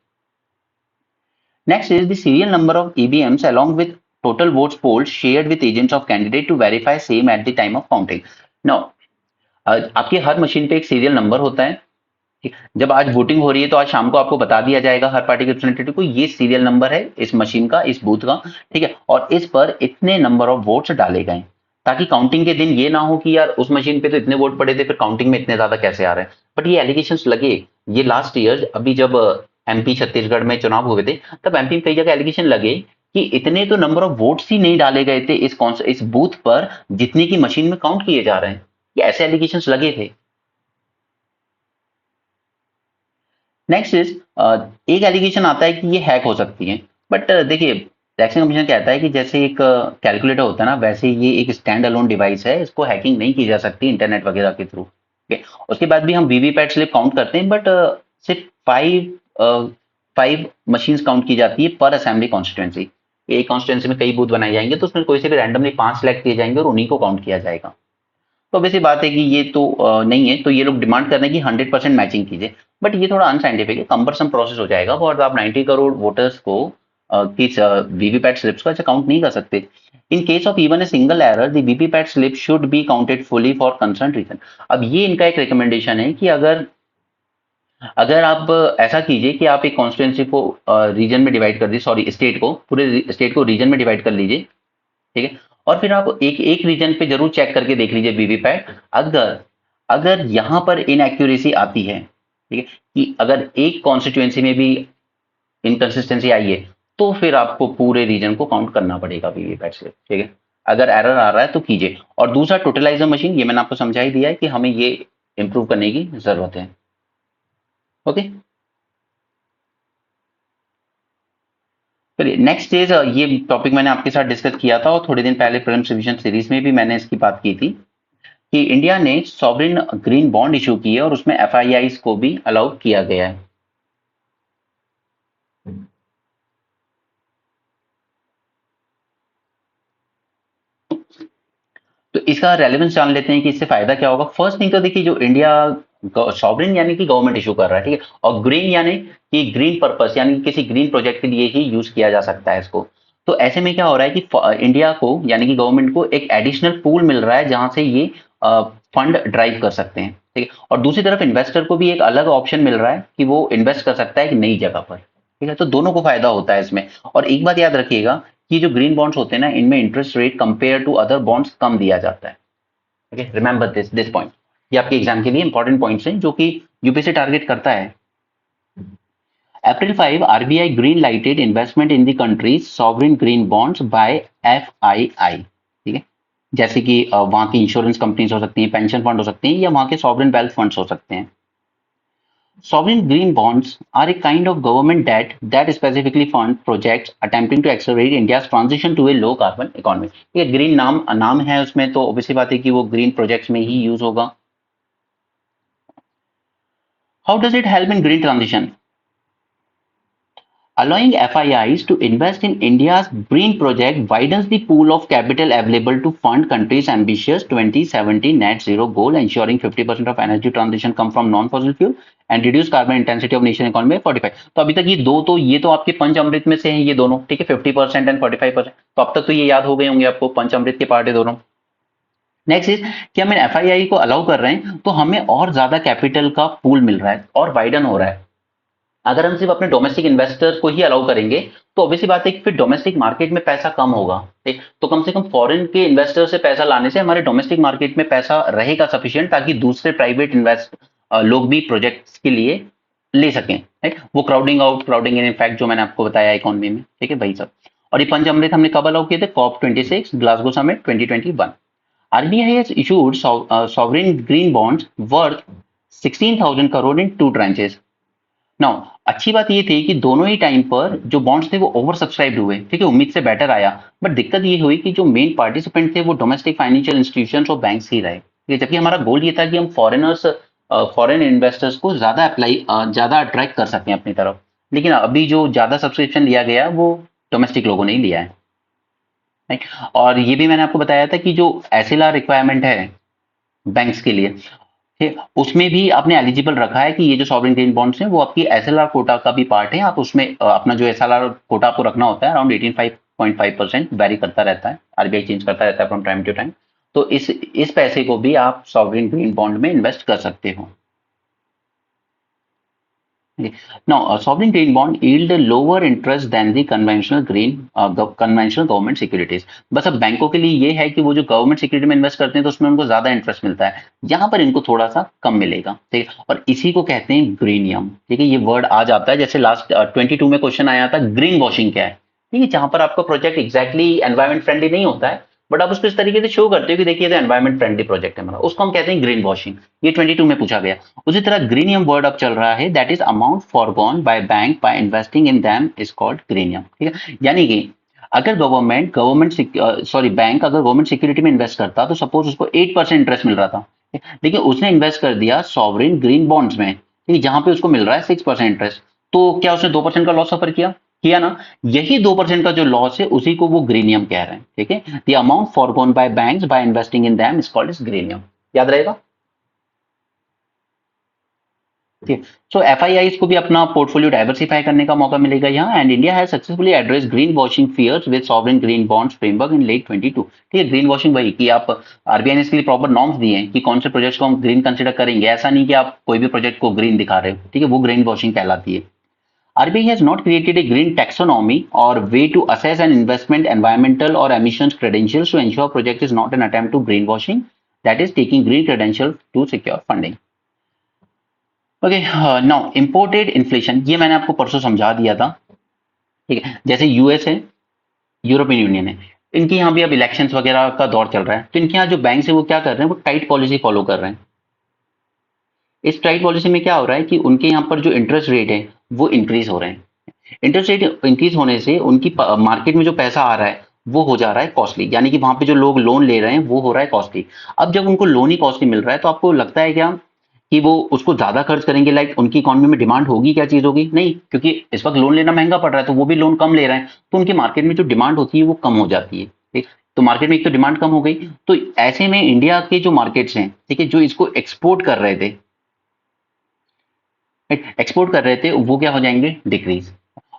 Next is the serial number of EVMs along with total votes polled shared with agents of candidate to verify same at the time of counting. Now, आपकी हर मशीन पे एक सीरियल नंबर होता है। जब आज वोटिंग हो रही है तो आज शाम को आपको बता दिया जाएगा हर पार्टी के रिप्रेजेंटेटिव को, ये सीरियल नंबर है इस मशीन का, इस बूथ का। ठीक है, और इस पर इतने नंबर ऑफ वोट्स डाले गए, ताकि काउंटिंग के दिन ये ना हो कि यार उस मशीन पे तो इतने वोट पड़े थे, फिर काउंटिंग में इतने ज्यादा कैसे आ रहे हैं। बट ये एलिगेशंस लगे, ये लास्ट ईयर अभी जब एमपी छत्तीसगढ़ में चुनाव हुए थे, तब एमपी में कई जगह एलिगेशन लगे कि इतने तो नंबर ऑफ वोट्स ही नहीं डाले गए थे इस बूथ पर जितने की मशीन में काउंट किए जा रहे हैं। ये ऐसे एलिगेशंस लगे थे। नेक्स्ट इज, एक एलिगेशन आता है कि ये हैक हो सकती है, बट देखिए इलेक्शन कमीशन कहता है कि जैसे एक कैलकुलेटर होता है ना, वैसे ये एक स्टैंड अलोन डिवाइस है, इसको हैकिंग नहीं की जा सकती इंटरनेट वगैरह के थ्रू। ठीक है, उसके बाद भी हम वीवीपैट स्लिप काउंट करते हैं, बट सिर्फ 5 मशीन्स काउंट की जाती है पर असेंबली कॉन्स्टिट्यूएंसी। एक कॉन्स्टिट्यूएंसी में कई बूथ बनाए जाएंगे, तो उसमें कोई से भी रैंडमली 5 सेलेक्ट किए जाएंगे और उन्हीं को काउंट किया जाएगा। तो वैसी बात है कि ये तो नहीं है, तो ये लोग डिमांड कर रहे हैं कि 100% मैचिंग कीजिए, बट ये थोड़ा अनसाइंटिफिक है, कंबरसम प्रोसेस हो जाएगा और आप 90 करोड़ वोटर्स को किस वीवीपैट स्लिप्स को ऐसे काउंट नहीं कर सकते। In case of even a single error the VVPAT slip should be counted fully for concern reason. अब ये इनका एक रिकमेंडेशन है कि अगर अगर आप ऐसा कीजिए कि आप एक कॉन्स्टिट्यूंसी को रीजन में डिवाइड कर दीजिए, सॉरी स्टेट को, पूरे स्टेट को रीजन में डिवाइड कर लीजिए। ठीक है, और फिर आप एक एक रीजन पे जरूर चेक करके देख लीजिए वीवीपैट, अगर अगर यहां पर इनएक्यूरेसी आती है, ठीक है, कि अगर एक कॉन्स्टिट्यूएंसी में भी इनकंसिस्टेंसी आई है, तो फिर आपको पूरे रीजन को काउंट करना पड़ेगा वीवीपैट से, ठीक है। अगर एरर आ रहा है तो कीजिए। और दूसरा टोटलाइजर मशीन, ये मैंने आपको समझा ही दिया है कि हमें ये इंप्रूव करने की जरूरत है। ओके, चलिए नेक्स्ट इज, ये टॉपिक मैंने आपके साथ डिस्कस किया था और थोड़े दिन पहले प्रीलिम्स रिवीजन सीरीज में भी मैंने इसकी बात की थी कि इंडिया ने सॉवरिन ग्रीन बॉन्ड इशू किए और उसमें एफआईआईस को भी अलाउ किया गया है। तो इसका रेलेवेंस जान लेते हैं कि इससे फायदा क्या होगा। फर्स्ट थिंग तो देखिए, जो इंडिया सॉवरिन यानी कि गवर्नमेंट इशू कर रहा है, ठीक है, और ग्रीन यानी कि ग्रीन पर्पस यानी कि किसी ग्रीन प्रोजेक्ट के लिए ही यूज किया जा सकता है इसको। तो ऐसे में क्या हो रहा है कि इंडिया को यानी कि गवर्नमेंट को एक एडिशनल पूल मिल रहा है जहां से ये फंड ड्राइव कर सकते हैं, ठीक है। और दूसरी तरफ इन्वेस्टर को भी एक अलग ऑप्शन मिल रहा है कि वो इन्वेस्ट कर सकता है एक नई जगह पर, ठीक है। तो दोनों को फायदा होता है इसमें। और एक बात याद रखिएगा कि जो ग्रीन बॉन्ड्स होते हैं ना, इनमें interest rate compare to other bonds कम दिया जाता है। Okay, remember this point. ये आपके एग्जाम के लिए इंपॉर्टेंट पॉइंट्स हैं जो कि यूपीएससी टारगेट करता है। April 5, RBI green lighted investment in the country's sovereign green bonds by FII, ठीक है। जैसे कि वहां की इंश्योरेंस कंपनीज हो सकती हैं, पेंशन फंड हो सकते हैं, या वहां के सॉवरेन वेल्थ फंड्स हो सकते हैं। Sovereign green bonds are a kind of government debt that specifically fund projects attempting to accelerate India's transition to a low carbon economy। ये ग्रीन नाम नाम है उसमें, तो ऑब्वियसली बात है कि वो ग्रीन प्रोजेक्ट्स में ही यूज होगा। How does it help in green transition? Allowing FIIs to invest in India's green project widens the pool of capital available to fund country's ambitious 2070 net zero goal, ensuring 50% of energy transition come from non-fossil fuel and reduce carbon intensity of nation economy by 45। तो अभी तक ये तो आपके पंच अमृत में से हैं ये दोनों, ठीक है, 50% एंड 45%। तो अब तक तो ये याद हो गए होंगे आपको, पंच अमृत के पार्ट है दोनों। नेक्स्ट इज कि हम एफआईआई को अलाउ कर रहे हैं तो हमें और ज्यादा कैपिटल का पूल मिल रहा है और वाइडन हो रहा है। अगर हम सिर्फ अपने डोमेस्टिक इन्वेस्टर्स को ही अलाउ करेंगे तो ऑब्वियसली बात है कि फिर डोमेस्टिक मार्केट में पैसा कम होगा, ठीक। तो कम से कम फॉरेन के इन्वेस्टर से पैसा लाने से हमारे डोमेस्टिक मार्केट में पैसा रहेगा सफिशिएंट, ताकि दूसरे प्राइवेट इन्वेस्ट लोग भी प्रोजेक्ट्स के लिए ले सकें, राइट। वो crowding out, crowding in effect जो मैंने आपको बताया इकोनॉमी में, ठीक है वही सब। और ये पंच अमृत हमने कब अलाउ किए थे? COP26 Glasgow summit 2021। RBI has issued sovereign green bonds worth 16,000 crore in two tranches। Now अच्छी बात ये थी कि दोनों ही टाइम पर जो बॉन्ड्स थे वो ओवर सब्सक्राइब्ड हुए, ठीक है, उम्मीद से बेटर आया। बट दिक्कत ये हुई कि जो मेन पार्टिसिपेंट थे वो डोमेस्टिक फाइनेंशियल इंस्टीट्यूशंस और बैंक्स ही रहे, ठीक है। जबकि हमारा गोल ये था कि हम फॉरेन इन्वेस्टर्स को ज्यादा अट्रैक्ट कर सकें अपनी तरफ। लेकिन अभी जो ज्यादा सब्सक्रिप्शन लिया गया वो डोमेस्टिक लोगों ने ही लिया है, राइट। और ये भी मैंने आपको बताया था कि जो एसएलआर रिक्वायरमेंट है बैंक्स के लिए, ठीक, उसमें भी आपने एलिजिबल रखा है कि ये जो सॉवरेन ग्रीन बॉन्ड्स हैं वो आपकी एसएलआर कोटा का भी पार्ट है। आप उसमें अपना जो एसएलआर कोटा आपको रखना होता है अराउंड 18.5% वेरी करता रहता है, आरबीआई चेंज करता रहता है फ्रॉम टाइम टू टाइम। तो इस पैसे को भी आप सॉवरेन ग्रीन बॉन्ड में इन्वेस्ट कर सकते हो। Now, a sovereign green bond yield a lower interest than the conventional government securities। बस अब बैंकों के लिए ये है कि वो जो गवर्नमेंट सिक्योरिटी में इन्वेस्ट करते हैं तो उसमें उनको ज्यादा इंटरेस्ट मिलता है, यहाँ पर इनको थोड़ा सा कम मिलेगा, ठीक है। और इसी को कहते हैं ग्रीनियम, ठीक है। ये वर्ड आ जाता है, जैसे लास्ट 22 में क्वेश्चन आया था ग्रीन वॉशिंग क्या है, ठीक है, जहां पर आपका प्रोजेक्ट एग्जैक्टली एनवायरमेंट फ्रेंडली नहीं होता है बट आप उसको इस तरीके से शो करते हो कि देखिए एनवायरमेंट फ्रेंडली प्रोजेक्ट है हमारा, उसको हम कहते हैं ग्रीन वॉशिंग। ये 22 में पूछा गया। उसी तरह ग्रीनियम वर्ड अब चल रहा है, that is amount foregone by bank by investing in them is called greenium, ठीक है। यानी कि अगर बैंक अगर गवर्नमेंट सिक्योरिटी में इन्वेस्ट करता तो सपोज उसको 8% इंटरेस्ट मिल रहा था, लेकिन उसने इन्वेस्ट कर दिया सॉवरेन ग्रीन बॉन्ड्स में, ठीक है, जहां पे उसको मिल रहा है 6% इंटरेस्ट। तो क्या उसने 2% का लॉस सफर किया ना? यही 2% का जो लॉस है उसी को वो ग्रीनियम कह रहे हैं, ठीक है। The amount foregone by banks by investing in them is called as greenium. याद रहेगा, ठीक है। सो एफआईआईस को भी अपना पोर्टफोलियो डाइवर्सिफाई करने का मौका मिलेगा यहाँ। And India has successfully address green washing fears with sovereign green bonds framework in late 22, ठीक है। ग्रीन वॉशिंग वही कि आप, आरबीआई ने इसके लिए प्रॉपर नॉर्म्स दिए हैं कि कौन से प्रोजेक्ट्स को हम ग्रीन कंसिडर करेंगे। ऐसा नहीं कि आप कोई भी प्रोजेक्ट को ग्रीन दिखा रहे हो, ठीक है, वो ग्रीन वॉशिंग कहलाती है। RBI has not created a green taxonomy or way to assess an investment environmental or emissions credentials to ensure project is not an attempt to greenwashing, that is taking green credentials to secure funding। Okay, now imported inflation, ये मैंने आपको परसों समझा दिया था, ठीक है, जैसे यूएस है, यूरोपियन यूनियन है, इनके यहाँ भी अब इलेक्शंस वगैरह का दौर चल रहा है, तो इनके यहाँ जो बैंक है वो क्या कर रहे हैं, वो टाइट पॉलिसी फॉलो कर रहे हैं। इस टाइट पॉलिसी में क्या हो रहा है कि उनके यहाँ पर जो इंटरेस्ट रेट है वो इंक्रीज हो रहे हैं। इंटरेस्ट रेट इंक्रीज होने से उनकी मार्केट में जो पैसा आ रहा है वो हो जा रहा है कॉस्टली, यानी कि वहां पे जो लोग लोन ले रहे हैं वो हो रहा है कॉस्टली। अब जब उनको लोन ही कॉस्टली मिल रहा है तो आपको लगता है क्या कि वो उसको ज्यादा खर्च करेंगे? लाइक उनकी इकोनॉमी में डिमांड होगी, क्या चीज होगी? नहीं, क्योंकि इस वक्त लोन लेना महंगा पड़ रहा है तो वो भी लोन कम ले रहे हैं, तो उनकी मार्केट में जो डिमांड होती है वो कम हो जाती है। ठीक, तो मार्केट में एक तो डिमांड कम हो गई, तो ऐसे में इंडिया के जो मार्केट्स हैं, ठीक है, जो इसको एक्सपोर्ट कर रहे थे, एक्सपोर्ट कर रहे थे, वो क्या हो जाएंगे? डिक्रीज।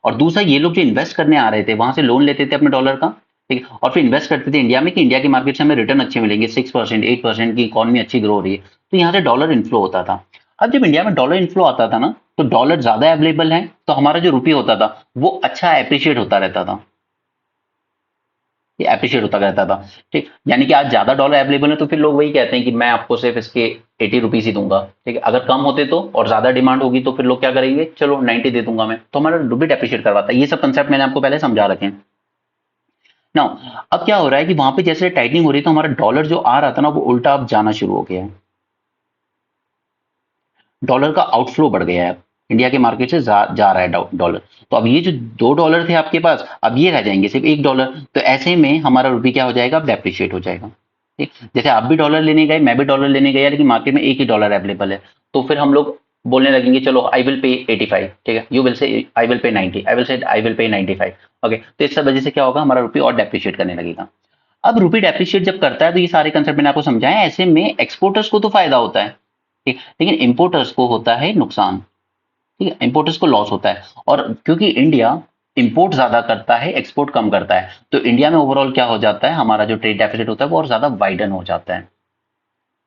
और दूसरा, ये लोग जो इन्वेस्ट करने आ रहे थे वहां से लोन लेते थे अपने डॉलर का, ठीक है, और फिर इन्वेस्ट करते थे इंडिया में कि इंडिया की मार्केट से हमें रिटर्न अच्छे मिलेंगे, 6% 8% की इकोनॉमी अच्छी ग्रो हो रही है, तो यहाँ से डॉलर इन्फ्लो होता था। अब जब इंडिया में डॉलर इन्फ्लो आता था ना, तो डॉलर ज्यादा अवेलेबल है, तो हमारा जो रुपये होता था वो अच्छा अप्रिशिएट होता रहता था, ये एप्रिशिएट होता रहता था। ठीक, यानी कि आज ज्यादा डॉलर अवेलेबल है तो फिर लोग वही कहते हैं कि मैं आपको सिर्फ इसके 80 रुपीज ही दूंगा। ठीक है, अगर कम होते तो और ज्यादा डिमांड होगी तो फिर लोग क्या करेंगे, चलो 90 दे दूंगा मैं, तो हमारा रुपये डेप्रिशिएट करवाता है। ये सब कंसेप्ट मैंने आपको पहले समझा रखे हैं ना। अब क्या हो रहा है कि वहां पे जैसे टाइटनिंग हो रही है तो हमारा डॉलर जो आ रहा था ना वो उल्टा अब जाना शुरू हो गया है, डॉलर का आउटफ्लो बढ़ गया है, इंडिया के मार्केट से जा रहा है डॉलर। तो अब ये जो $2 थे आपके पास, अब ये रह जाएंगे सिर्फ $1। तो ऐसे में हमारा रुपये क्या हो जाएगा? अब डेप्रिशिएट हो जाएगा। ठीक, जैसे आप भी डॉलर लेने गए, मैं भी डॉलर लेने गया, लेकिन मार्केट में एक ही डॉलर अवेलेबल है, तो फिर हम लोग बोलने लगेंगे चलो आई विल पे 85, ठीक है, you will say I will pay 90, I will say I will pay 95। Okay, तो इस सब वजह से क्या होगा, हमारा रुपये और डेप्रिशिएट करने लगेगा। अब रुपये डेप्रिशिएट जब करता है तो ये सारे कंसेप्ट मैंने आपको समझाया, ऐसे में एक्सपोर्टर्स को तो फायदा होता है, ठीक, लेकिन इंपोर्टर्स को होता है नुकसान। ठीक है, इंपोर्टर्स को लॉस होता है। और क्योंकि इंडिया इंपोर्ट ज्यादा करता है, एक्सपोर्ट कम करता है, तो इंडिया में ओवरऑल क्या हो जाता है, हमारा जो ट्रेड डेफिसिट होता है वो और ज्यादा वाइडन हो जाता है।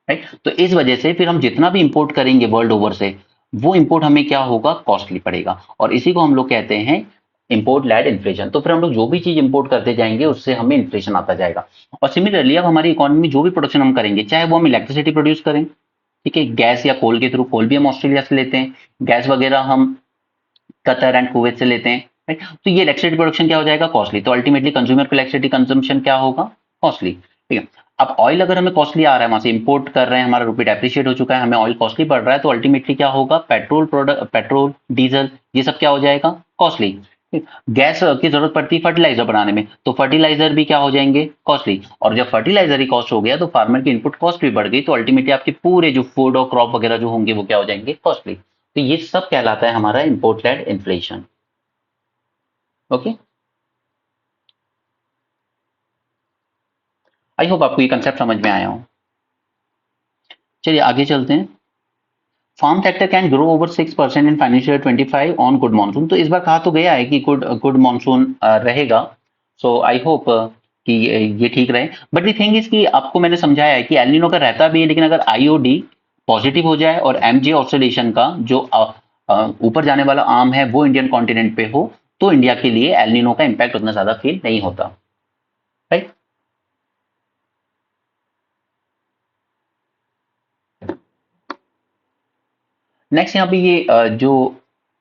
राइट, तो इस वजह से फिर हम जितना भी इंपोर्ट करेंगे वर्ल्ड ओवर से, वो इंपोर्ट हमें क्या होगा? कॉस्टली पड़ेगा, और इसी को हम लोग कहते हैं इंपोर्ट लेड इन्फ्लेशन। तो फिर हम लोग जो भी चीज इंपोर्ट करते जाएंगे उससे हमें इन्फ्लेशन आता जाएगा। और सिमिलरली अब हमारी इकोनॉमी में जो भी प्रोडक्शन हम करेंगे, चाहे वो हम इलेक्ट्रिसिटी प्रोड्यूस करें, ठीक है, गैस या कोल के थ्रू, कोल भी हम ऑस्ट्रेलिया से लेते हैं, गैस वगैरह हम कतर एंड कुवैत से लेते हैं, राइट, तो ये इलेक्ट्रिसिटी प्रोडक्शन क्या हो जाएगा? कॉस्टली। तो अल्टीमेटली कंज्यूमर को इलेक्ट्रिसिटी कंजम्पशन क्या होगा? कॉस्टली। ठीक है, अब ऑयल अगर हमें कॉस्टली आ रहा है, वहां से इंपोर्ट कर रहे हैं, हमारा रुपये डेप्रिशिएट हो चुका है, हमें ऑयल कॉस्टली पड़ रहा है, तो अल्टीमेटली क्या होगा? पेट्रोल प्रोडक्ट, पेट्रोल, डीजल, ये सब क्या हो जाएगा? कॉस्टली। गैस की जरूरत पड़ती है फर्टिलाइजर बनाने में, तो फर्टिलाइजर भी क्या हो जाएंगे? कॉस्टली। और जब फर्टिलाइजर ही कॉस्ट हो गया तो फार्मर की इनपुट कॉस्ट भी बढ़ गई, तो अल्टीमेटली आपके पूरे जो फूड और क्रॉप वगैरह जो होंगे वो क्या हो जाएंगे? कॉस्टली। तो ये सब कहलाता है हमारा import led inflation. Okay, I hope आपको ये कंसेप्ट समझ में आया हो। चलिए आगे चलते हैं। Farm sector can grow over 6% in financial year 25 on good monsoon. तो इस बार कहा तो गया है कि गुड गुड मानसून रहेगा, सो आई होप कि ये ठीक रहे। बट दी थिंग इज कि आपको मैंने समझाया है कि एलनिनो का रहता भी है, लेकिन अगर आईओडी पॉजिटिव हो जाए और एमजे ऑस्ट्रेलेशन का जो ऊपर जाने वाला आर्म है वो इंडियन कॉन्टिनेंट पे हो, तो इंडिया के लिए एलनिनो का इम्पैक्ट उतना ज्यादा फील नहीं होता। राइट, नेक्स्ट यहाँ पे ये जो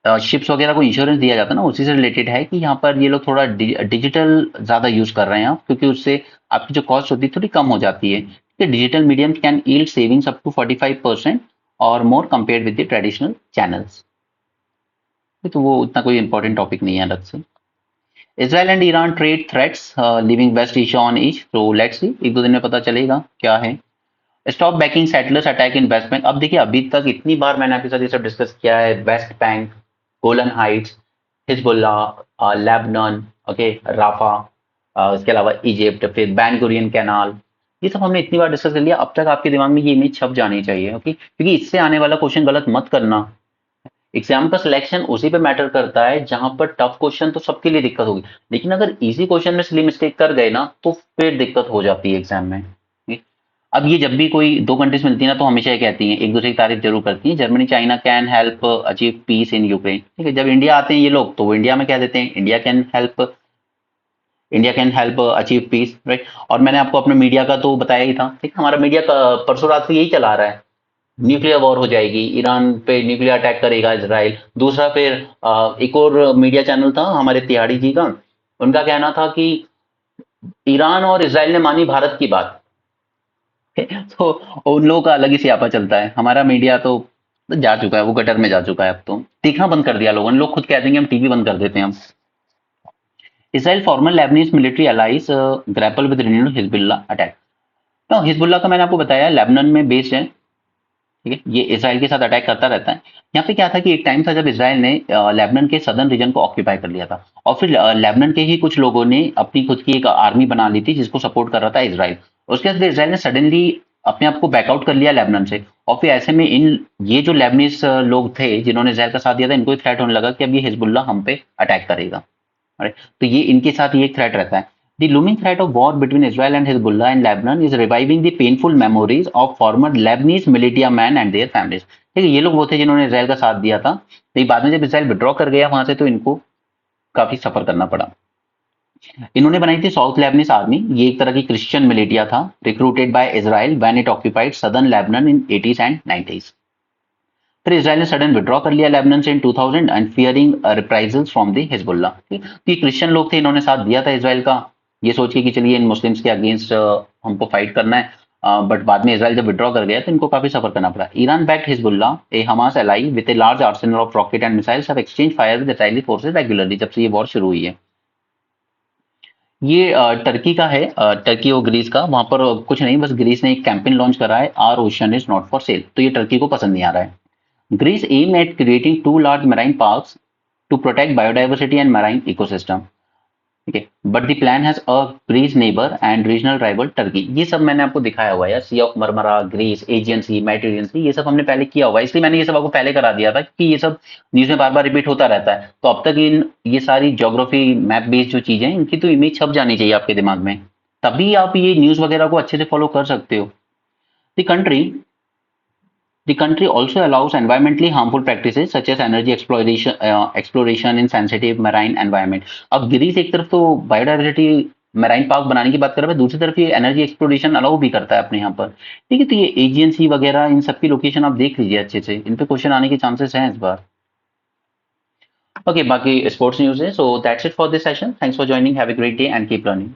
शिप्स वगैरह को इंश्योरेंस दिया जाता है ना, उसी से रिलेटेड है कि यहाँ पर ये लोग थोड़ा डिजिटल ज्यादा यूज कर रहे हैं आप, क्योंकि उससे आपकी जो कॉस्ट होती है थोड़ी कम हो जाती है। Digital medium can yield savings up to 45% और more compare with the traditional channels. तो वो उतना कोई इंपॉर्टेंट टॉपिक नहीं है अलग से। Israel and Iran trade threats living west each on each, तो लेट्स सी, एक दो दिन में पता चलेगा क्या है। Stop backing settlers attack in West Bank. अब देखिए, अभी तक इतनी बार मैंने आपके साथ ये सब डिस्कस किया है, West Bank, Golan Heights, Hezbollah, Lebanon, okay, Rafah, इसके अलावा इजिप्ट, फिर बैन कुरियन कैनाल, ये सब हमने इतनी बार डिस्कस कर लिया। अब तक आपके दिमाग में ये इमेज छप जानी चाहिए, ओके, क्योंकि इससे आने वाला क्वेश्चन गलत मत करना। एग्जाम का सिलेक्शन उसी पे मैटर करता है जहां पर टफ क्वेश्चन तो सबके लिए दिक्कत होगी, लेकिन अगर इजी क्वेश्चन में सिली मिस्टेक कर गए ना तो फिर दिक्कत हो जाती है एग्जाम में। अब ये जब भी कोई दो कंट्रीज मिलती है ना तो हमेशा ये कहती हैं, एक दूसरे की तारीफ जरूर करती हैं, Germany China can help achieve peace in Ukraine. ठीक है, जब इंडिया आते हैं ये लोग तो वो इंडिया में कह देते हैं India can help achieve peace, right. और मैंने आपको अपने मीडिया का तो बताया ही था, ठीक है, हमारा मीडिया का परसों रात से यही चला रहा है न्यूक्लियर वॉर हो जाएगी, ईरान पे न्यूक्लियर अटैक करेगा इसराइल। दूसरा फिर एक और मीडिया चैनल था हमारे तिहाड़ी जी का, उनका कहना था कि ईरान और इसराइल ने मानी भारत की बात। तो उन लोगों का अलग ही सियापा चलता है। हमारा मीडिया तो जा चुका है, वो गटर में जा चुका है। अब तो देखना बंद कर दिया लोगों ने, लोग खुद कह देंगे हम टीवी बंद कर देते हैं हम। Israel former Lebanese military allies grapple with renewed Hezbollah attack. तो हिजबुल्लाह का मैंने आपको बताया लेबनान में बेस्ड है, ठीक है, ये इसराइल के साथ अटैक करता रहता है। यहाँ पे क्या था कि एक टाइम था जब इसराइल ने लेबनान के सदर्न रीजन को ऑक्यूपाई कर लिया था, और फिर लेबनान के ही कुछ लोगों ने अपनी खुद की एक आर्मी बना ली थी जिसको सपोर्ट कर रहा था इसराइल। उसके बाद इसराइल ने सडनली अपने आप को बैकआउट कर लिया लेबनान से, और फिर ऐसे में इन ये जो लेबनीज लोग थे जिन्होंने इसराइल का साथ दिया था, इनको थ्रेट होने लगा कि अब ये हिजबुल्लाह हम पे अटैक करेगा। राइट, तो ये इनके साथ ये एक थ्रेट रहता है। The looming threat of war between Israel and Hezbollah in Lebanon is reviving the painful memories of former Lebanese militiamen and their families। ठीक है, ये लोग वो थे जिन्होंने इसराइल का साथ दिया था, तो बाद में जब इसराइल विड्रॉ कर गया वहां से तो इनको काफी सफर करना पड़ा। इन्होंने बनाई थी साउथ लेबनीज आर्मी, ये एक तरह की क्रिश्चियन मिलिटिया था, recruited bye Israel when it occupied southern Lebanon in 80s and 90s। फिर इसराइल ने सडन विड्रॉ कर लिया लेबनान से in 2000 and fearing reprisals from the Hezbollah. ठीक, तो ये क्रिश्चियन लोग थे, इन्होंने साथ दिया था इसराइल का, ये सोच के कि चलिए इन मुस्लिम्स के अगेंस्ट हमको फाइट करना है। बट बाद में इसराइल जब विड्रॉ कर गया तो इनको काफी सफर करना पड़ा। Iran backed Hezbollah, A Hamas ally with a large Arsenal of rocket and missiles have exchange fire with Israeli forces regularly. जब से ये वॉर शुरू हुई है, ये टर्की का है, टर्की और ग्रीस का। वहां पर कुछ नहीं, बस ग्रीस ने एक कैंपेन लॉन्च करा है, our ocean is not for sale, तो ये टर्की को पसंद नहीं आ रहा है। Greece aim at creating two large marine parks to protect biodiversity and marine ecosystem. ठीक है, but the plan has a Greece neighbour and regional rival Turkey. ये सब मैंने आपको दिखाया हुआ है, Sea of Marmara, Greece, Aegean Sea, Mediterranean Sea, ये सब हमने पहले किया हुआ है, इसलिए मैंने ये सब आपको पहले करा दिया था कि ये सब न्यूज में बार बार रिपीट होता रहता है। तो अब तक इन ये सारी ज्योग्राफी मैप बेस्ड जो चीजें हैं इनकी तो इमेज छप जानी चाहिए आपके दिमाग में, तभी आप ये न्यूज वगैरह को अच्छे से फॉलो कर सकते हो। The country The country also allows environmentally harmful practices such as energy exploration in sensitive marine environment। अब ग्रीस एक तरफ तो बायोडाइवर्सिटी मैराइन पार्क बनाने की बात कर रहा है, दूसरी तरफ ये एनर्जी एक्सप्लोरेशन अलाउ भी करता है अपने यहाँ पर। ठीक है, तो ये एजियन सी वगैरह इन सब की लोकेशन आप देख लीजिए अच्छे से, इन पे क्वेश्चन आने के चांसेस हैं इस बार। ओके, बाकी स्पोर्ट्स न्यूज है। So that's it for this session, thanks for joining, have a great day and keep learning.